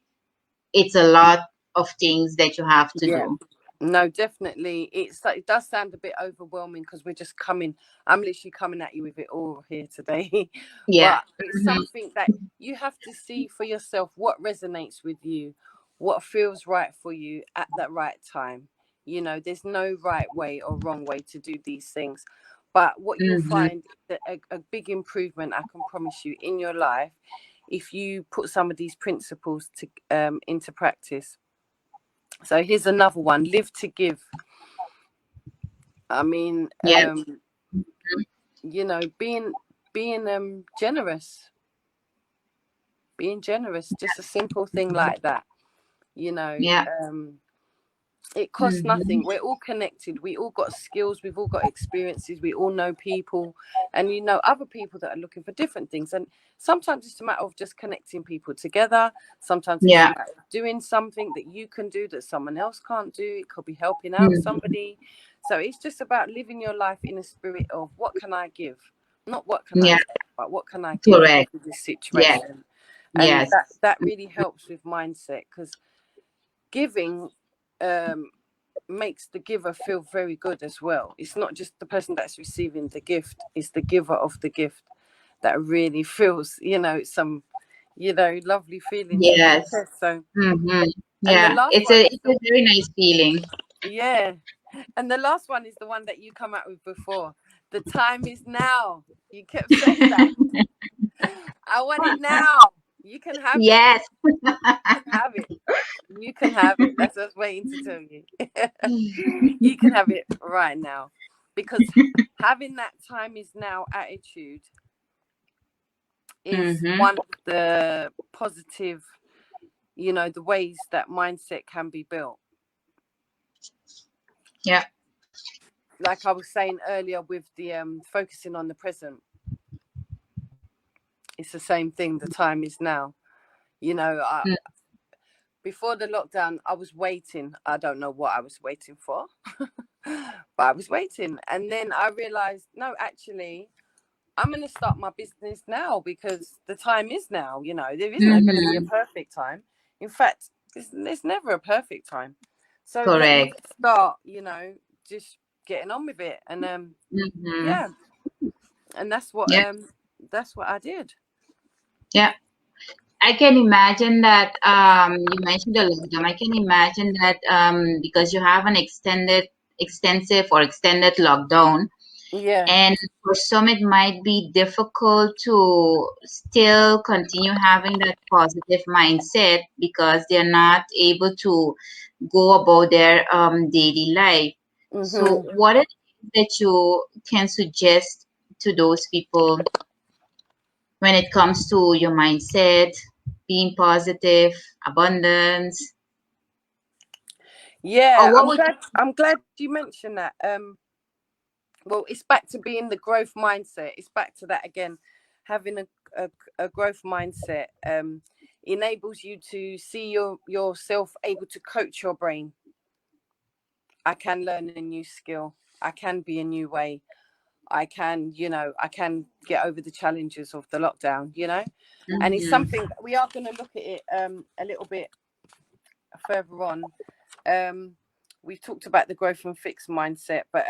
it's a lot of things that you have to Yeah. do. No, definitely. It does sound a bit overwhelming because we're just coming. I'm literally coming at you with it all here today, Yeah. but it's Hmm. something that you have to see for yourself what resonates with you, what feels right for you at that right time. You know, there's no right way or wrong way to do these things, but what you'll Hmm. find that a big improvement, I can promise you, in your life, if you put some of these principles to into practice. So here's another one: live to give. I mean, Yes. you know, being generous, just a simple thing like that. You know, Yeah. it costs Hmm. nothing. We're all connected. We all got skills. We've all got experiences. We all know people, and you know other people that are looking for different things. And sometimes it's a matter of just connecting people together. Sometimes it's a Yeah. matter of doing something that you can do that someone else can't do. It could be helping out Mhm. somebody. So it's just about living your life in a spirit of what can I give, not what can I Yeah. take, but what can I give Correct. to this Yeah. situation. And Yes. that really helps with mindset, because giving makes the giver feel very good as well. It's not just the person that's receiving the gift, it's the giver of the gift that really feels, you know, some, you know, lovely feelings in their Yes. chest. So, Mm-hmm. and the Yeah. last It's one a is it's a very nice feeling. yeah, and the last one is the one that you come out with before. The time is now. You kept saying that. I want it now. You can have it. Yes. You can have it. You can have it. That's what I was waiting to tell you. You can have it right now, because having that time is now attitude is Mm-hmm. one of the positive, you know, the ways that mindset can be built. Yeah. Like I was saying earlier with the focusing on the present, it's the same thing. The time is now. You know, before the lockdown, I was waiting. I don't know what I was waiting for, but I was waiting. And then I realized, no, actually, I'm going to start my business now, because the time is now. You know, there isn't going to be a Mm-hmm. perfect time. In fact, there's never a perfect time. So let me Correct. start, you know, just getting on with it. And Mm-hmm. yeah, and Yeah. that's what I did. Yeah. I can imagine that you mentioned the lockdown. I can imagine that because you have an extensive or extended lockdown, Yeah. and for some it might be difficult to still continue having that positive mindset because they're not able to go about their daily life. So Hmm. what is it that you can suggest to those people when it comes to your mindset, being positive, abundance, or Yeah, what would I'm glad you mentioned that. well, it's back to being the growth mindset. It's back to that again. Having a growth mindset enables you to see yourself able to coach your brain. I can learn a new skill. I can be a new way. I can, I can get over the challenges of the lockdown, and it's Mm-hmm. something that we are going to look at it a little bit further on. We've talked about the growth and fixed mindset, but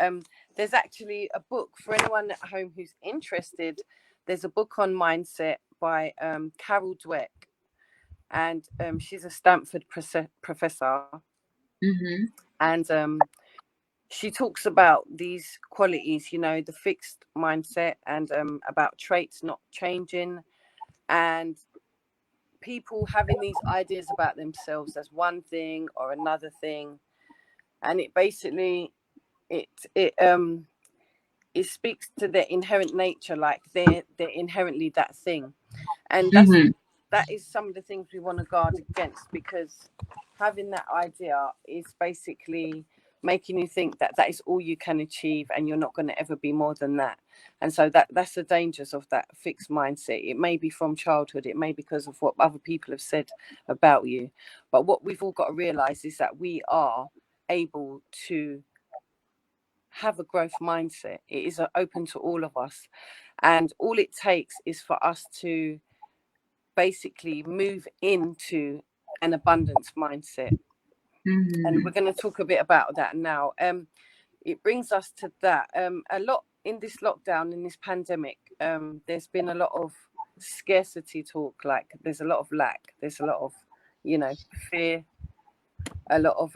there's actually a book for anyone at home who's interested. There's a book on mindset by Carol Dweck, and she's a Stanford professor, Mm-hmm. and she talks about these qualities, the fixed mindset, and about traits not changing, and people having these ideas about themselves as one thing or another thing, and it basically it it um it speaks to their inherent nature, like they're inherently that thing, and Mm-hmm. that is some of the things we want to guard against, because having that idea is basically making you think that that is all you can achieve and you're not going to ever be more than that. And so that's the dangers of that fixed mindset. It may be from childhood, it may be because of what other people have said about you, but what we've all got to realize is that we are able to have a growth mindset. It is open to all of us, and all it takes is for us to basically move into an abundance mindset. And Mm-hmm. we're going to talk a bit about that now. It brings us to that. A lot in this lockdown, in this pandemic, there's been a lot of scarcity talk. Like there's a lot of lack. There's a lot of, fear. A lot of,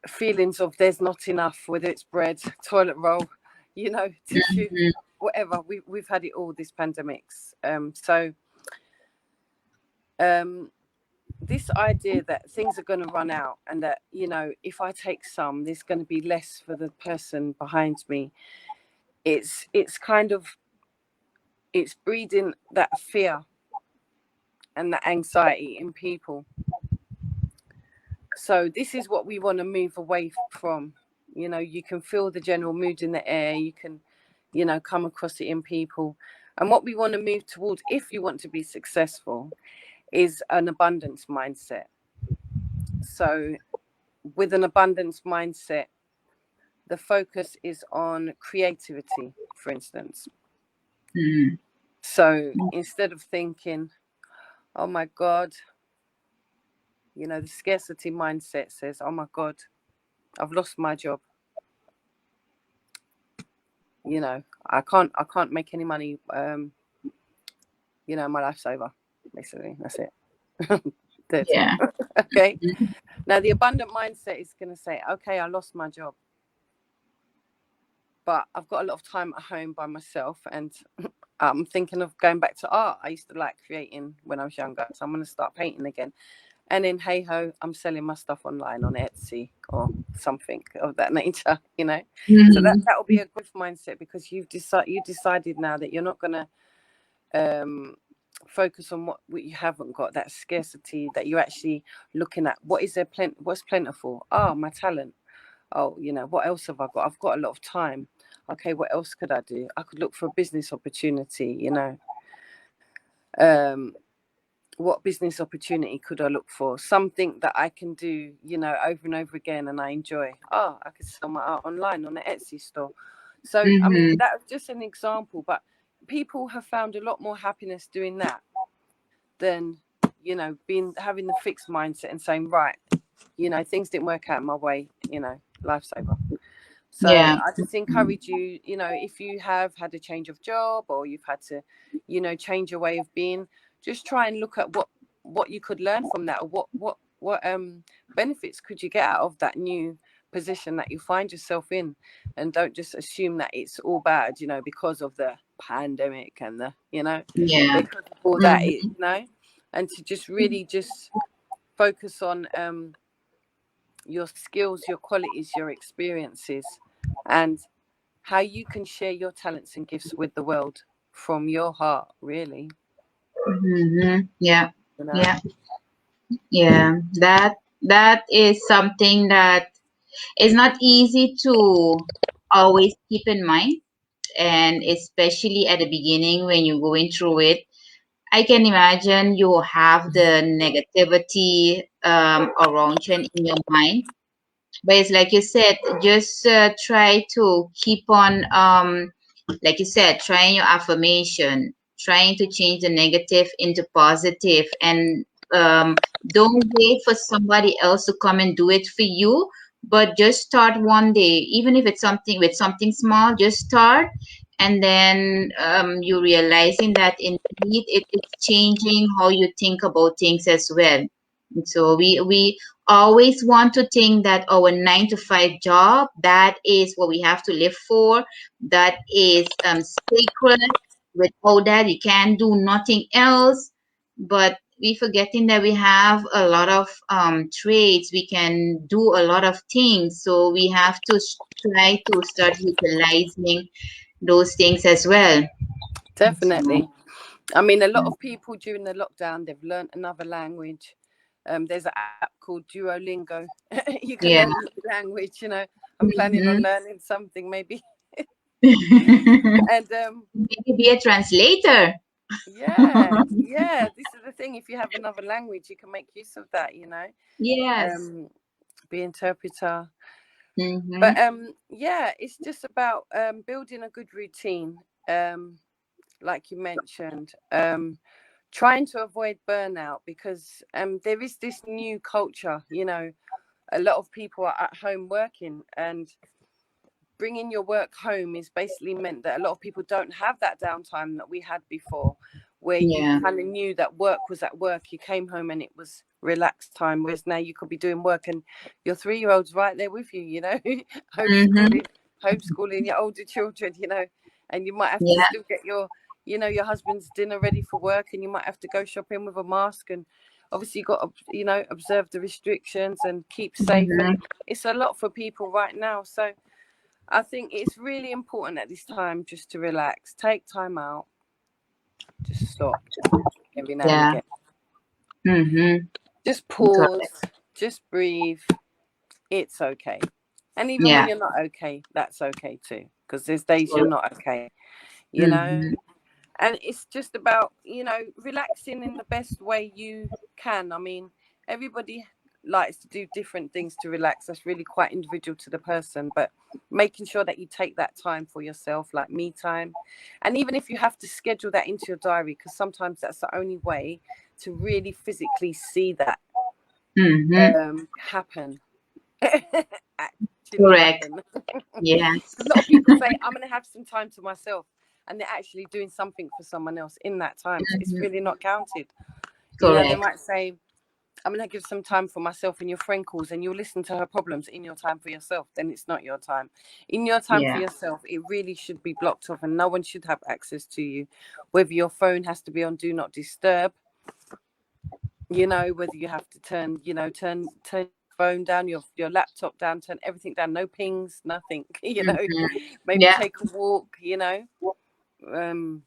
feelings of there's not enough. Whether it's bread, toilet roll, tissue, Mm-hmm. whatever. We've had it all this pandemics. Um, this idea that things are going to run out, and that if I take some, there's going to be less for the person behind me. It's kind of, it's breeding that fear and that anxiety in people. So this is what we want to move away from. You can feel the general mood in the air. You can come across it in people. And what we want to move towards, if you want to be successful, is an abundance mindset. So with an abundance mindset, the focus is on creativity, for instance. Mm-hmm. So instead of thinking, oh my God, the scarcity mindset says, oh my God, I've lost my job. I can't make any money. My life's over. Basically, that's it. Dead. Yeah. Okay. Now the abundant mindset is going to say, okay, I lost my job, but I've got a lot of time at home by myself, and I'm thinking of going back to art. I used to like creating when I was younger, so I'm going to start painting again. And then, hey ho, I'm selling my stuff online on Etsy or something of that nature, So that Mm-hmm. will be a growth mindset, because you decided now that you're not going to focus on what you haven't got, that scarcity, that you're actually looking at what is there, what's plentiful. My talent. Oh, what else have I got? I've got a lot of time. Okay, what else could I do? I could look for a business opportunity. um what business opportunity could I look for? Something that I can do, over and over again, and I enjoy. I could sell my art online on the Etsy store. So I mean, Mm-hmm. that was just an example, but people have found a lot more happiness doing that than having the fixed mindset and saying, right, things didn't work out my way, life's over. So Yeah. I just encourage you, if you have had a change of job, or you've had to, change your way of being, just try and look at what you could learn from that, or what benefits could you get out of that new position that you find yourself in. And don't just assume that it's all bad, because of the pandemic and the, Yeah. because of all that, Mm-hmm. and to just really just focus on your skills, your qualities, your experiences, and how you can share your talents and gifts with the world from your heart, really. Mm-hmm. Yeah. you know Yeah. Yeah. That is something that It's not easy to always keep in mind, and especially at the beginning when you're going through it. I can imagine you have the negativity around you and in your mind. But it's like you said, just try to keep on, like you said, trying your affirmation, trying to change the negative into positive, and don't wait for somebody else to come and do it for you. But just start one day, even if it's something with something small. Just start, and then you realizing that indeed it's changing how you think about things as well. So we always want to think that our 9 to 5 job, that is what we have to live for, that is sacred. Without that you can do nothing else. But we forgetting that we have a lot of trades, we can do a lot of things, so we have to try to start utilizing those things as well. So, Definitely. I mean, a lot of people during the lockdown, they've learned another language. There's an app called Duolingo. You can yeah. learn a new language, you know. I'm planning on Mhm. learning something maybe. And Maybe be a translator. yeah, this is the thing. If you have another language, you can make use of that, you know. Yes. Um, be interpreter. But Mm-hmm. yeah, it's just about building a good routine. Like you mentioned, trying to avoid burnout, because there is this new culture, you know. A lot of people are at home working, and bringing your work home is basically meant that a lot of people don't have that downtime that we had before, where you Yeah. kind of knew that work was at work, you came home and it was relaxed time, whereas now you could be doing work and your 3-year-old's right there with you, you know. Mm-hmm. Homeschooling your older children, you know, and you might have to Yeah. still get your, you know, your husband's dinner ready for work, and you might have to go shopping with a mask, and obviously you got to, you know, observe the restrictions and keep safe, and Mm-hmm. it's a lot for people right now. So I think it's really important at this time just to relax, take time out, just stop every now and Yeah. again. Mm-hmm. Just Correct. pause, just breathe. It's okay. And even when Yeah. you're not okay, that's okay too, because there's days you're Correct. not okay, you know? Mm-hmm. And it's just about, you know, relaxing in the best way you can. I mean, everybody likes to do different things to relax. That's really quite individual to the person, but making sure that you take that time for yourself, like me time. And even if you have to schedule that into your diary, because sometimes that's the only way to really physically see that Mm-hmm. happen. Actually Correct. happen. Yes. A lot of people say, I'm going to have some time to myself, and they're actually doing something for someone else in that time. So it's Mm-hmm. really not counted. You know, they Correct. might say, I'm going to give some time for myself, and your friend calls and you'll listen to her problems in your time for yourself. Then it's not your time. In your time for Yeah. yourself, it really should be blocked off, and no one should have access to you. Whether your phone has to be on do not disturb, you know, whether you have to turn, you know, turn phone down, your laptop down, turn everything down, no pings, nothing. You know, Mm-hmm. maybe Yeah. take a walk, you know, um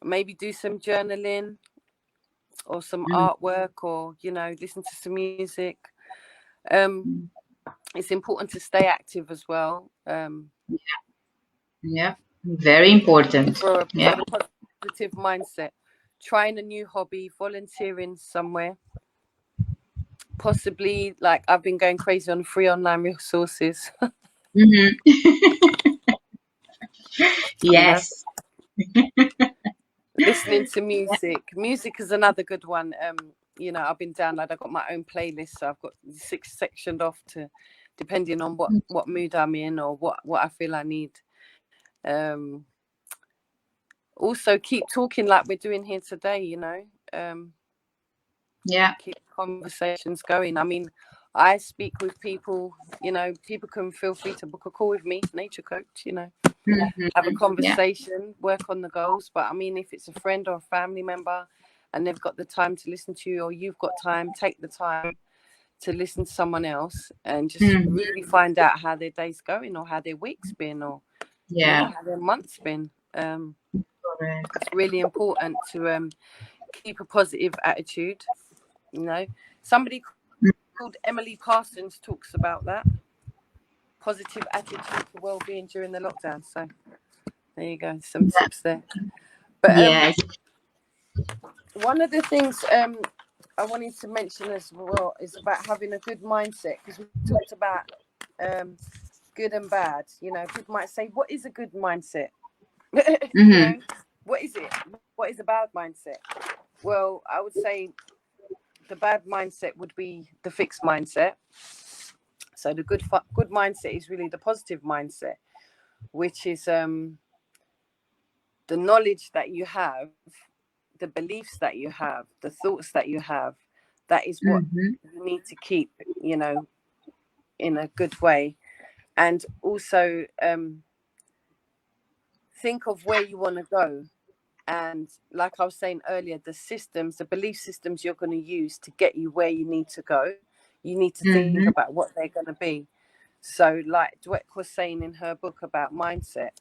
maybe do some journaling or some artwork, or, you know, listen to some music. um Mm-hmm. it's important to stay active as well, Yeah. Very important. for Yeah. the positive mindset. Trying a new hobby, volunteering somewhere, possibly, like I've been going crazy on free online resources. Mm-hmm. You know, Yes. listening to music is another good one. You know, I've been downloaded, I've got my own playlist, so I've got 6 sectioned off to, depending on what mood I'm in, or what I feel I need. um Also keep talking like we're doing here today, you know. Yeah. Keep conversations going. I mean, I speak with people, you know, people can feel free to book a call with me, nature coach, you know, have a Mm-hmm. Yeah. conversation, work on the goals. But I mean, if it's a friend or a family member and they've got the time to listen to you, or you've got time, take the time to listen to someone else and just Mm-hmm. really find out how their day's going, or how their week's been, or, you know, Yeah. how their month's been. Correct. It's really important to keep a positive attitude, you know. Somebody called Emily Parsons talks about that. positive attitude to well-being during the lockdown. So there you go, some tips there. But Yes. one of the things I wanted to mention as well is about having a good mindset, because we talked about good and bad. You know, people might say, what is a good mindset? You Mm-hmm. know, what is it? What is a bad mindset? Well, I would say the bad mindset would be the fixed mindset. So the good mindset is really the positive mindset, which is the knowledge that you have, the beliefs that you have, the thoughts that you have. That is what Mm-hmm. you need to keep, you know, in a good way. And also think of where you want to go. And like I was saying earlier, the systems, the belief systems you're going to use to get you where you need to go, you need to think Mm-hmm. about what they're going to be. So like Dweck was saying in her book about mindset,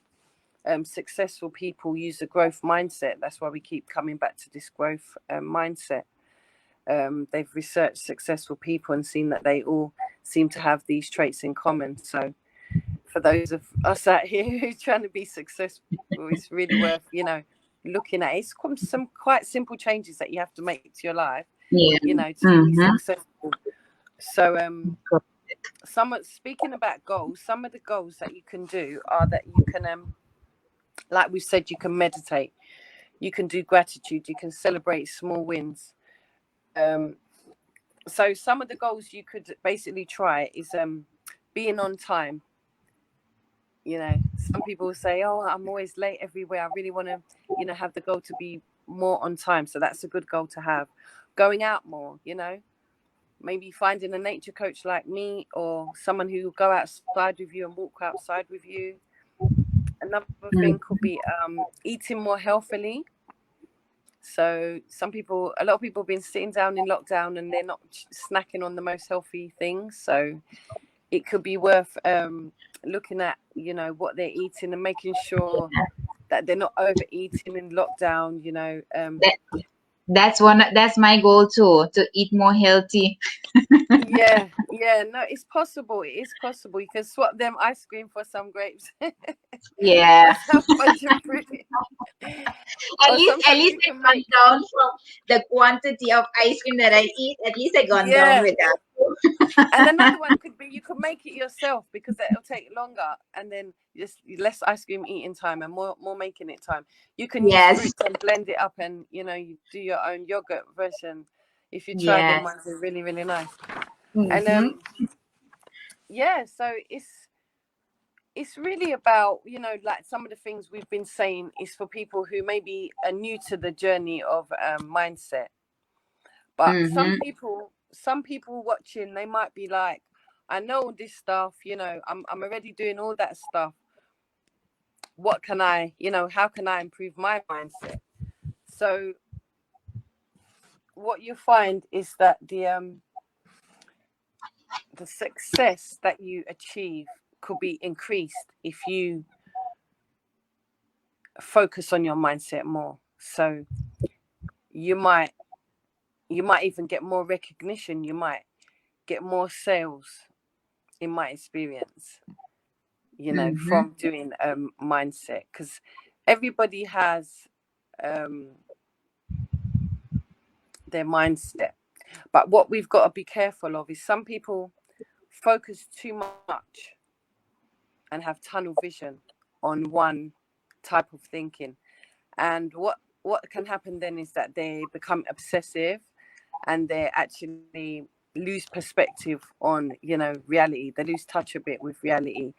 successful people use a growth mindset. That's why we keep coming back to this growth mindset. They've researched successful people and seen that they all seem to have these traits in common. So for those of us out here who's trying to be successful, it's really worth, you know, looking at. It's some quite simple changes that you have to make to your life, Yeah. you know, to be Mm-hmm. successful. So speaking about goals, some of the goals that you can do are that you can like we said, you can meditate, you can do gratitude, you can celebrate small wins. So some of the goals you could basically try is being on time. You know, some people say, oh, I'm always late everywhere. I really want to, you know, have the goal to be more on time. So that's a good goal to have. Going out more, you know, maybe finding a nature coach like me, or someone who will go outside with you and walk outside with you. Another thing could be eating more healthily. So a lot of people have been sitting down in lockdown and they're not snacking on the most healthy things. So it could be worth looking at, you know, what they're eating and making sure that they're not overeating in lockdown, you know. That, that's my goal too, to eat more healthy. Yeah, no, it's possible. It is possible. You can swap them ice cream for some grapes or Yeah. some passion fruit. Or At sometimes least you I can gone make, down from the quantity of ice cream that I eat. At least I gone down yeah. with that. And another one could be you could make it yourself, because it'll take longer, and then just less ice cream eating time and more making it time. You can use Yes. fruits and blend it up, and you know, you do your own yogurt version. If you try them, Yes. ones are really really nice. And Mm-hmm. yeah, so it's really about, you know, like some of the things we've been saying is for people who maybe are new to the journey of mindset. But Mm-hmm. some people watching, they might be like, I know all this stuff, you know, I'm already doing all that stuff. What can I, you know, how can I improve my mindset? So what you find is that the success that you achieve could be increased if you focus on your mindset more. So you might even get more recognition, you might get more sales, in my experience, you know, Mm-hmm. from doing mindset, because everybody has their mindset. But what we've got to be careful of is some people focus too much and have tunnel vision on one type of thinking. And what can happen then is that they become obsessive, and they actually lose perspective on, you know, reality. They lose touch a bit with reality.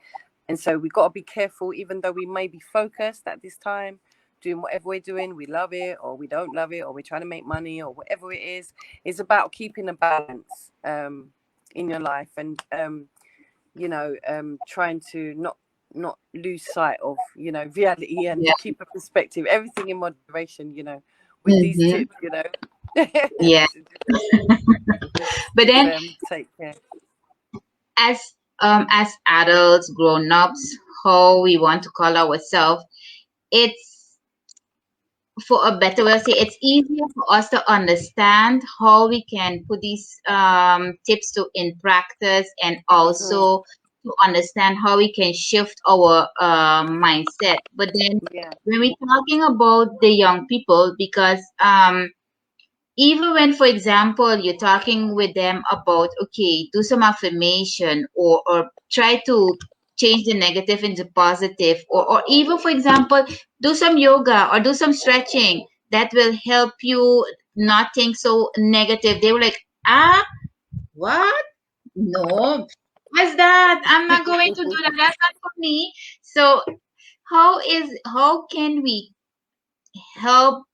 And so we've got to be careful, even though we may be focused at this time, doing whatever we're doing, we love it or we don't love it, or we're trying to make money or whatever it is. It's about keeping a balance in your life, and you know, trying to not lose sight of, you know, reality, and Yeah. keep a perspective, everything in moderation, you know, with these Mm-hmm. tips, you know. Yeah. But To then, take care. as adults, grown-ups, how we want to call ourselves, it's, for a better way to say, it's easier for us to understand how we can put these tips to in practice, and Hmm. also to understand how we can shift our mindset. But then Yeah. when we're talking about the young people, because even when, for example, you're talking with them about, okay, do some affirmation, or try to change the negative into positive, or even, for example, do some yoga or do some stretching that will help you not think so negative. They were like, ah, what? No, what's that? I'm not going to do that. That's not for me. So how can we help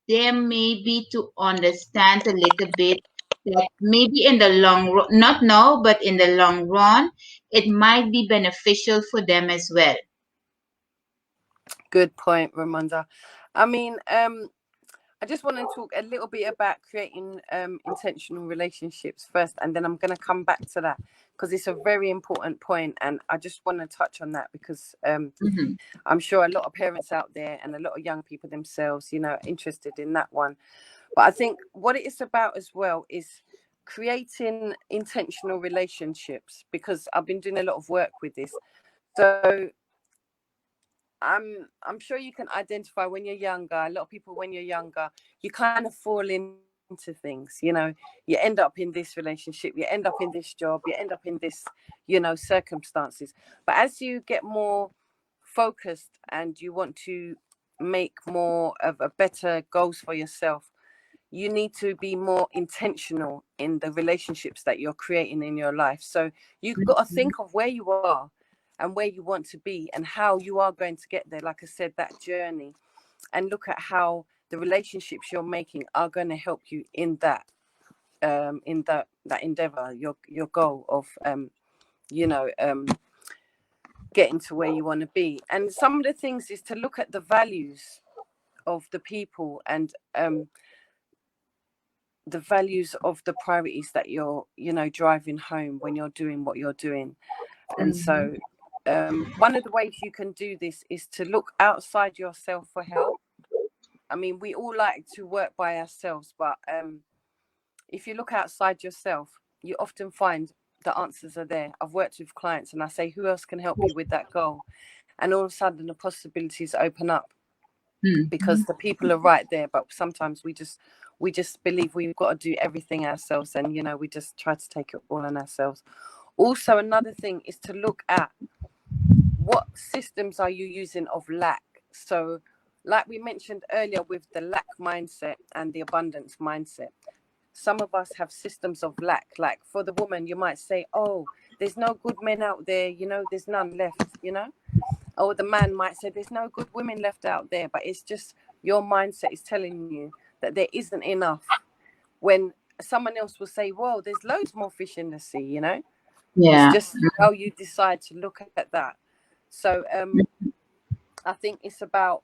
them maybe to understand a little bit that maybe in the long run, not now, but in the long run, it might be beneficial for them as well. Good point, Ramonda. I mean, I just want to talk a little bit about creating intentional relationships first, and then I'm going to come back to that because it's a very important point, and I just want to touch on that because Mm-hmm. I'm sure a lot of parents out there and a lot of young people themselves, are interested in that one. But I think what it is about as well is creating intentional relationships, because I've been doing a lot of work with this. So I'm sure you can identify when you're younger. A lot of people, when you're younger, you kind of fall into things. You end up in this relationship, you end up in this job, you end up in this, circumstances. But as you get more focused and you want to make more of a better goals for yourself, you need to be more intentional in the relationships that you're creating in your life. So you've got to think of where you are and where you want to be and how you are going to get there. Like I said, that journey, and look at how the relationships you're making are going to help you in that endeavor, your goal of you know getting to where you want to be. And some of the things is to look at the values of the people, and the values of the priorities that you're driving home when you're doing what you're doing. And Mm-hmm. so one of the ways you can do this is to look outside yourself for help. I mean, we all like to work by ourselves, but if you look outside yourself, you often find the answers are there. I've worked with clients and I say, who else can help you with that goal? And all of a sudden the possibilities open up, Mm-hmm. because the people are right there. But sometimes we just believe we've got to do everything ourselves, and we just try to take it all on ourselves. Also, another thing is to look at what systems are you using of lack. So like we mentioned earlier with the lack mindset and the abundance mindset, some of us have systems of lack. Like for the woman, you might say, oh, there's no good men out there, there's none left. Or the man might say there's no good women left out there, but it's just your mindset is telling you that there isn't enough, when someone else will say, well, there's loads more fish in the sea. It's Yeah. just how you decide to look at that. So I think it's about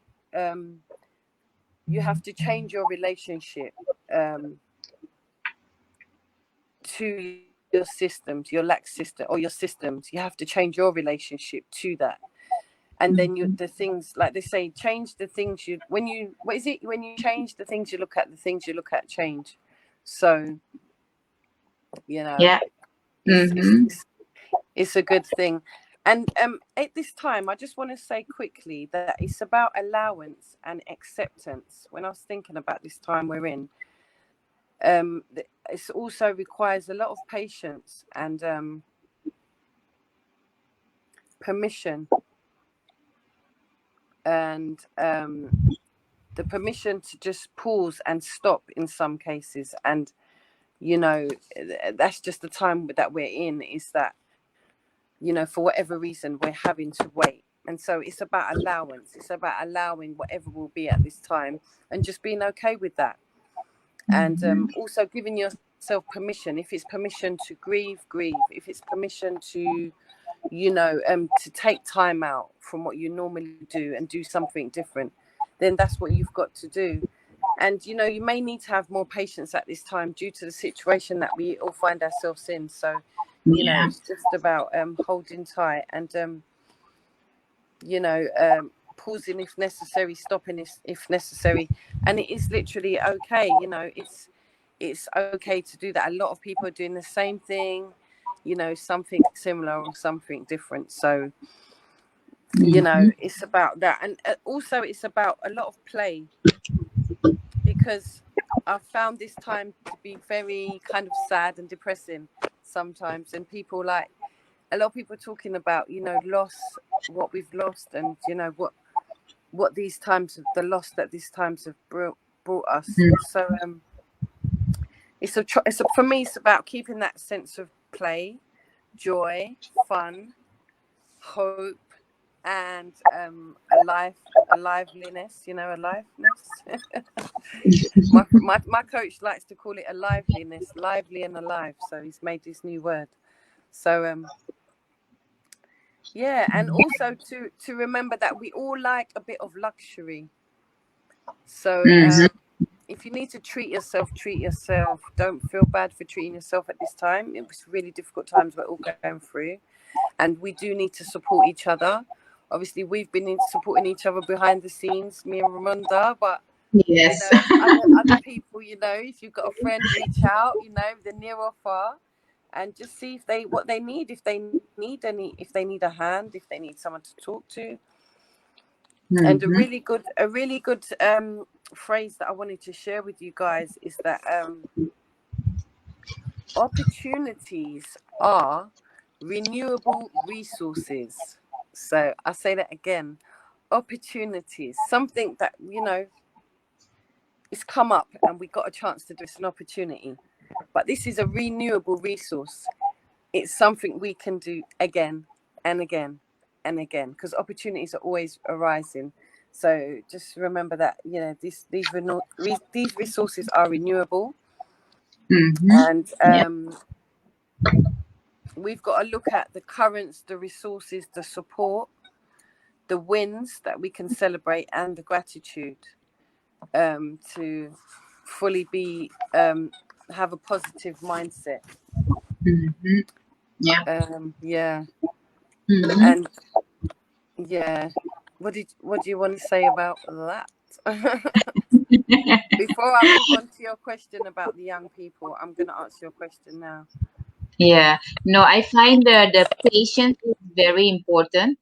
you have to change your relationship to your systems, your lack system, or your systems. You have to change your relationship to that. And then the things, like they say, change the things what is it, when you change the things you look at, the things you look at change. So you know Yeah. it's it's Mm-hmm. it's, it's a good thing. And at this time, I just want to say quickly that it's about allowance and acceptance. When I was thinking about this time we're in, it also requires a lot of patience and permission, and the permission to just pause and stop in some cases. And that's just the time that we're in, is that for whatever reason we're having to wait. And so it's about allowance. It's about allowing whatever will be at this time and just being okay with that. And also giving yourself permission. If it's permission to grieve, if it's permission to to take time out from what you normally do and do something different, then that's what you've got to do. And you may need to have more patience at this time due to the situation that we all find ourselves in. So Yeah. it's just about holding tight and pausing if necessary, stopping if necessary. And it is literally okay. It's okay to do that. A lot of people are doing the same thing. you know, something similar or something different. So, you know, it's about that. And also it's about a lot of play, because I've found this time to be very kind of sad and depressing sometimes. And people, like, a lot of people talking about, you know, loss, what we've lost, and, you know, what these times of the loss that these times have brought us. So for me, it's about keeping that sense of play, joy, fun, hope, and a liveliness, you know, aliveness. my coach likes to call it a liveliness, lively and alive. So he's made this new word. So yeah, and also to remember that we all like a bit of luxury. So if you need to treat yourself, treat yourself. Don't feel bad for treating yourself at this time. It was really difficult times we're all going through, and we do need to support each other. Obviously, we've been supporting each other behind the scenes, me and Ramonda, but you Yes. know, other people, you know, if you've got a friend, reach out, you know, the near or far, and just see if what they need, if they need if they need a hand, if they need someone to talk to. And a really good phrase that I wanted to share with you guys is that opportunities are renewable resources. So I say that again, opportunities, something that, you know, it's come up and we got a chance to do. It's an opportunity, but this is a renewable resource. It's something we can do again and again and again, because opportunities are always arising. So just remember that, you know, these resources are renewable. And Yeah. we've got to look at the currents, the resources, the support, the wins that we can celebrate, and the gratitude, to fully be have a positive mindset. Yeah. Yeah. And yeah, what do you want to say about that? Before I move on to your question about the young people, I'm going to answer your question now. Yeah. No, I find the patience is very important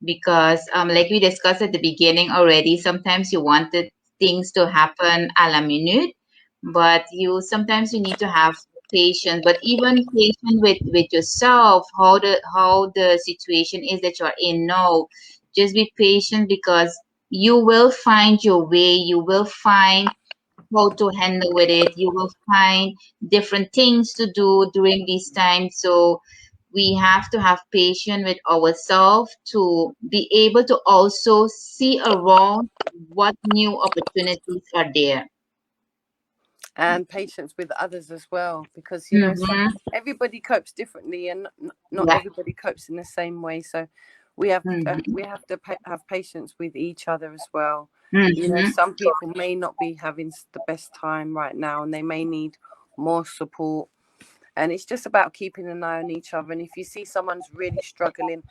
because, like we discussed at the beginning already, sometimes you wanted things to happen a la minute, but sometimes you need to have patience. But even patient with yourself, how the situation is that you're in now, just be patient because you will find your way. You will find how to handle with it. You will find different things to do during these times. So we have to have patience with ourselves to be able to also see around what new opportunities are there. And patience with others as well, because, you know, Mm-hmm. everybody copes differently, and not Yeah. everybody copes in the same way. So we have Mm-hmm. to have patience with each other as well. You know, Mm-hmm. some people may not be having the best time right now, and they may need more support. And it's just about keeping an eye on each other. And if you see someone's really struggling,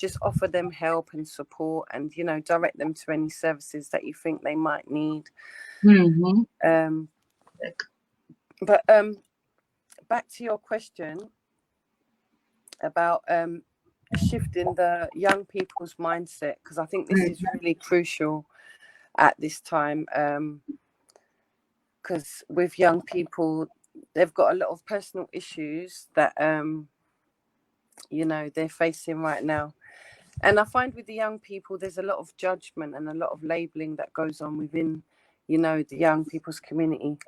just offer them help and support, and, you know, direct them to any services that you think they might need. Mm-hmm. But back to your question about shifting the young people's mindset, because I think this is really crucial at this time, because with young people, they've got a lot of personal issues that you know, they're facing right now. And I find with the young people, there's a lot of judgment and a lot of labeling that goes on within, you know, the young people's community,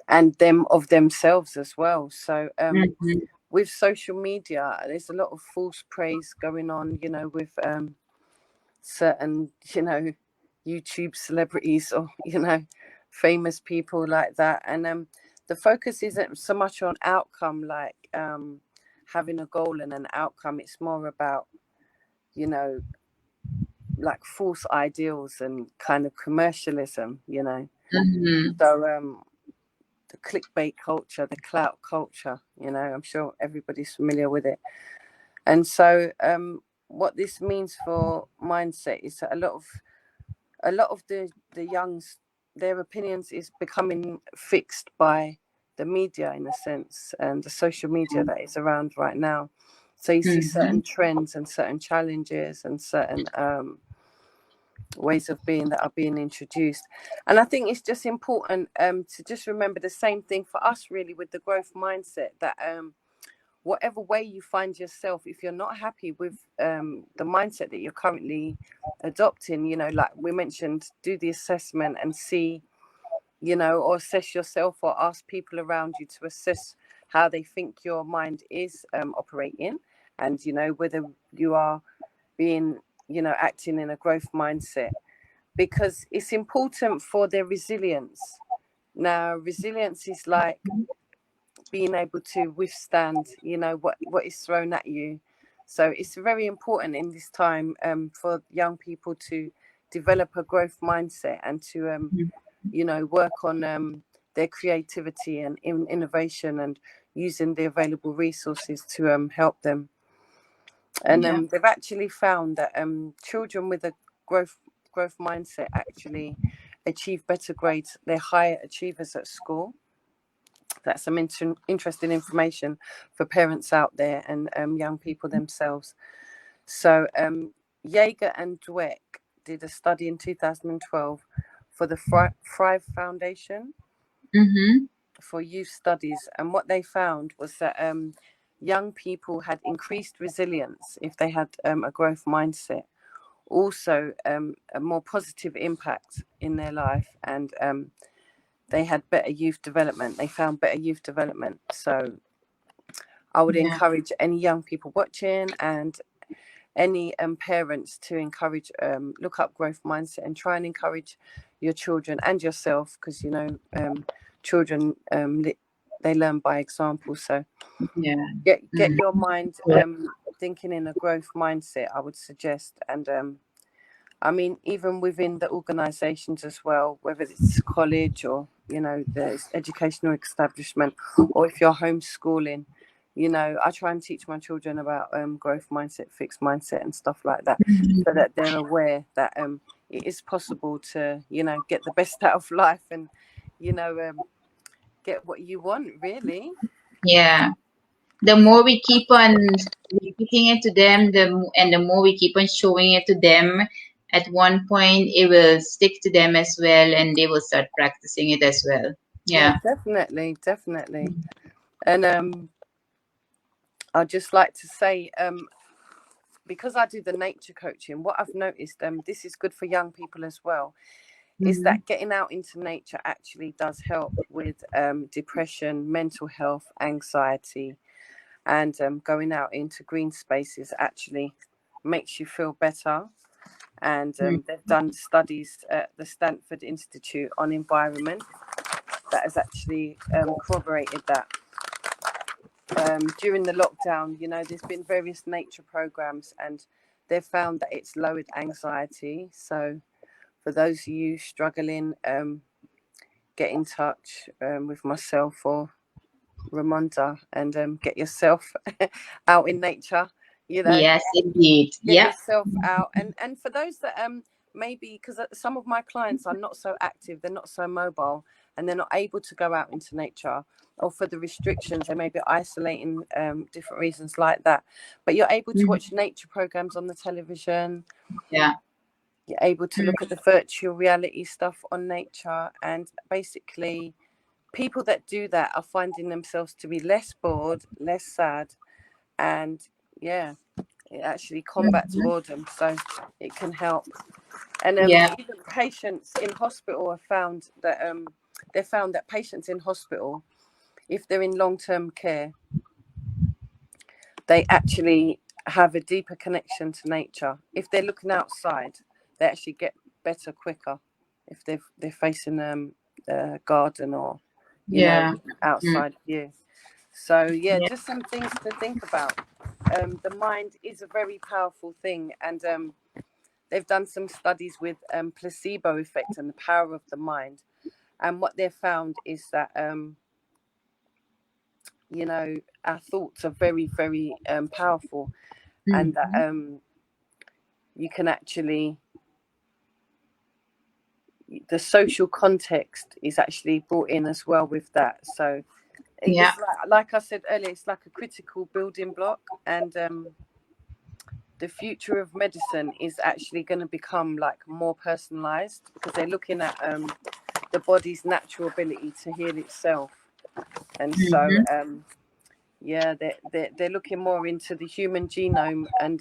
and them of themselves as well. So Mm-hmm. with social media, there's a lot of false praise going on, you know, with certain, you know, YouTube celebrities, or, you know, famous people like that. And the focus isn't so much on outcome, like having a goal and an outcome. It's more about, you know, like false ideals and kind of commercialism, you know. Mm-hmm. So the clickbait culture, the clout culture, you know, I'm sure everybody's familiar with it. And so what this means for mindset is that a lot of the youngs, their opinions is becoming fixed by the media, in a sense, and the social media that is around right now. So you see certain trends and certain challenges and certain ways of being that are being introduced. And I think it's just important to just remember the same thing for us, really, with the growth mindset, that whatever way you find yourself, if you're not happy with the mindset that you're currently adopting, you know, like we mentioned, do the assessment and see, you know, or assess yourself, or ask people around you to assess how they think your mind is operating, and, you know, whether you are being, you know, acting in a growth mindset, because it's important for their resilience. Now, resilience is like being able to withstand, you know, what is thrown at you. So it's very important in this time for young people to develop a growth mindset and to you know, work on their creativity and innovation, and using the available resources to help them. And Yeah. they've actually found that children with a growth mindset actually achieve better grades. They're higher achievers at school. That's some interesting information for parents out there and young people themselves. So Jaeger and Dweck did a study in 2012 for the Thrive Foundation Mm-hmm. for youth studies, and what they found was that young people had increased resilience if they had a growth mindset, also a more positive impact in their life, and they had better youth development. They found better youth development. So I would Yeah. encourage any young people watching, and any parents, to encourage, look up growth mindset and try and encourage your children and yourself, because, you know, children, they learn by example. So Yeah. get Mm. your mind Yeah. thinking in a growth mindset, I would suggest. And I mean, even within the organisations as well, whether it's college or, you know, the educational establishment, or if you're homeschooling, you know, I try and teach my children about growth mindset, fixed mindset, and stuff like that, so that they're aware that it is possible to, you know, get the best out of life, and, you know, get what you want, really. Yeah. The more we keep on repeating it to them, and the more we keep on showing it to them, at one point it will stick to them as well, and they will start practicing it as well. Yeah, Yeah. definitely, definitely. And I'd just like to say, because I do the nature coaching, what I've noticed, this is good for young people as well, is Mm-hmm. that getting out into nature actually does help with depression, mental health, anxiety, and going out into green spaces actually makes you feel better. And they've done studies at the Stanford Institute on Environment that has actually corroborated that. During the lockdown, you know, there's been various nature programs, and they've found that it's lowered anxiety. So for those of you struggling, get in touch with myself or Ramonda, and get yourself out in nature, you know, Yes, indeed. get Yep. yourself out. And for those that maybe, because some of my clients are not so active, they're not so mobile, and they're not able to go out into nature, or for the restrictions, they may be isolating, different reasons like that, but you're able to Mhm. watch nature programs on the television. Yeah. You're able to Mm. look at the virtual reality stuff on nature, and basically people that do that are finding themselves to be less bored, less sad, and yeah, it actually combats Mhm. boredom, so it can help. And Yeah. even patients in hospital have found that they found that patients in hospital, if they're in long-term care, they actually have a deeper connection to nature. If they're looking outside, they actually get better quicker if they're facing a garden, or, you know, Yeah. Mm. outside view. So yeah, Yeah. just some things to think about. The mind is a very powerful thing, and they've done some studies with placebo effect and the power of the mind. And what they've found is that you know, our thoughts are very, very powerful, and that Mhm. you can actually, the social context is actually brought in as well with that. So Yeah. It's like I said earlier, it's like a critical building block, and the future of medicine is actually going to become like more personalized, because they're looking at the body's natural ability to heal itself. And so Hmm. yeah, they're looking more into the human genome and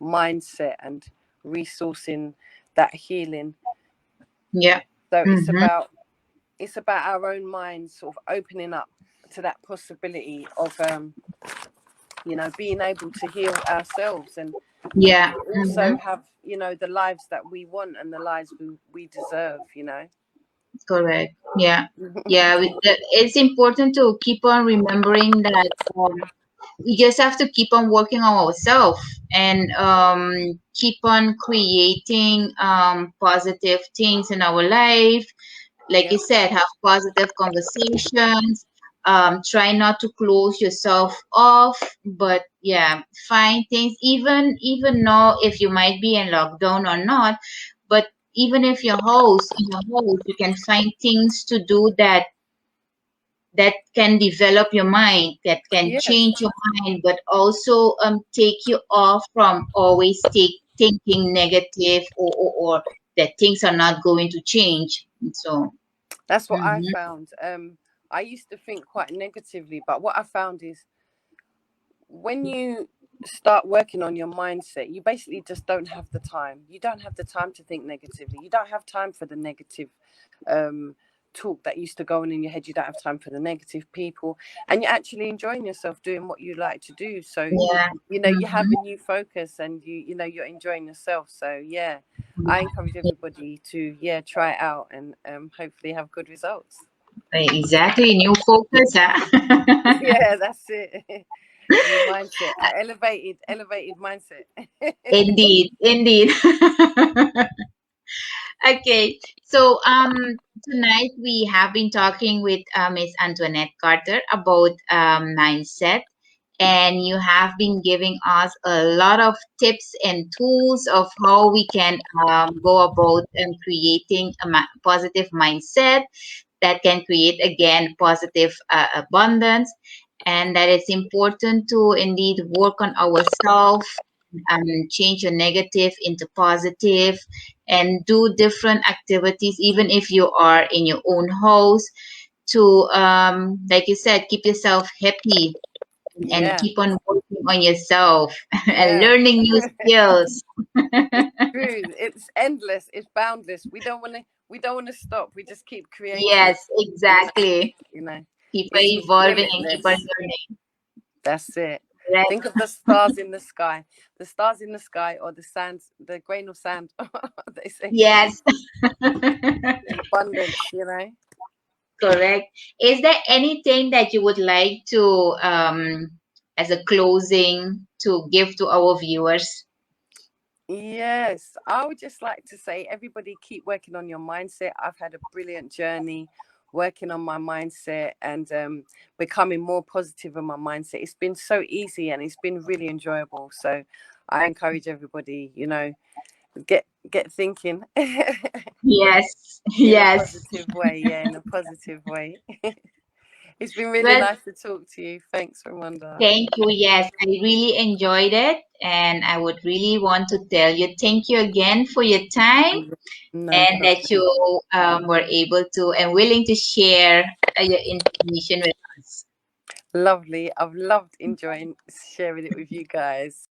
mindset and resourcing that healing. Yeah. So Hmm. it's about our own minds sort of opening up to that possibility of being able to heal ourselves, and Yeah. also have the lives that we want and the lives we deserve. Correct. Yeah. Yeah. It's important to keep on remembering that we just have to keep on working on ourselves and keep on creating positive things in our life. Like Yeah. you said, have positive conversations. Try not to close yourself off, but yeah, find things. Even though if you might be in lockdown or not, but even if in your house, you can find things to do that can develop your mind, that can Yes, change your mind, but also take you off from always thinking negative, or that things are not going to change. And so. that's what I Mhm. found. I used to think quite negatively, but what I found is when you start working on your mindset, you basically just don't have the time. You don't have the time to think negatively. You don't have time for the negative um, talk that used to go on in your head. You don't have time for the negative people, and you're actually enjoying yourself doing what you like to do. So, Yeah. you have Hmm. a new focus, and you're enjoying yourself. So, yeah, I encourage everybody to try it out, and hopefully have good results. Exactly. New focus, huh? Yeah, that's it. New mindset, elevated mindset. Indeed, indeed. Okay, so tonight we have been talking with Miss Antoinette Carter about mindset, and you have been giving us a lot of tips and tools of how we can go about creating a positive mindset that can create again positive abundance, and that it's important to indeed work on ourselves, change your negative into positive, and do different activities even if you are in your own house, to like you said, keep yourself happy and Yeah, keep on working on yourself and yeah. learning new skills. It's true. It's endless. It's boundless. We don't want to stop. We just keep creating. Yes, And exactly. Keep on it's evolving and keep on limitless. learning. That's it. Right? Think of the stars in the sky. The stars in the sky, or the sand, the grain of sand. They say Yes. abundance. Correct. Is there anything that you would like to, as a closing, to give to our viewers? Yes, I would just like to say, everybody keep working on your mindset. I've had a brilliant journey working on my mindset, and becoming more positive in my mindset. It's been so easy, and it's been really enjoyable. So I encourage everybody, get thinking Yes. in a Yes. positive way. Yeah, in a positive way. It's been really Well, nice to talk to you. Thanks, Ramanda. thank you. Yes, I really enjoyed it. And I would really want to tell you thank you again for your time, No and that you problem. were able to and willing to share your information with us. Lovely. I've loved enjoying sharing it with you guys.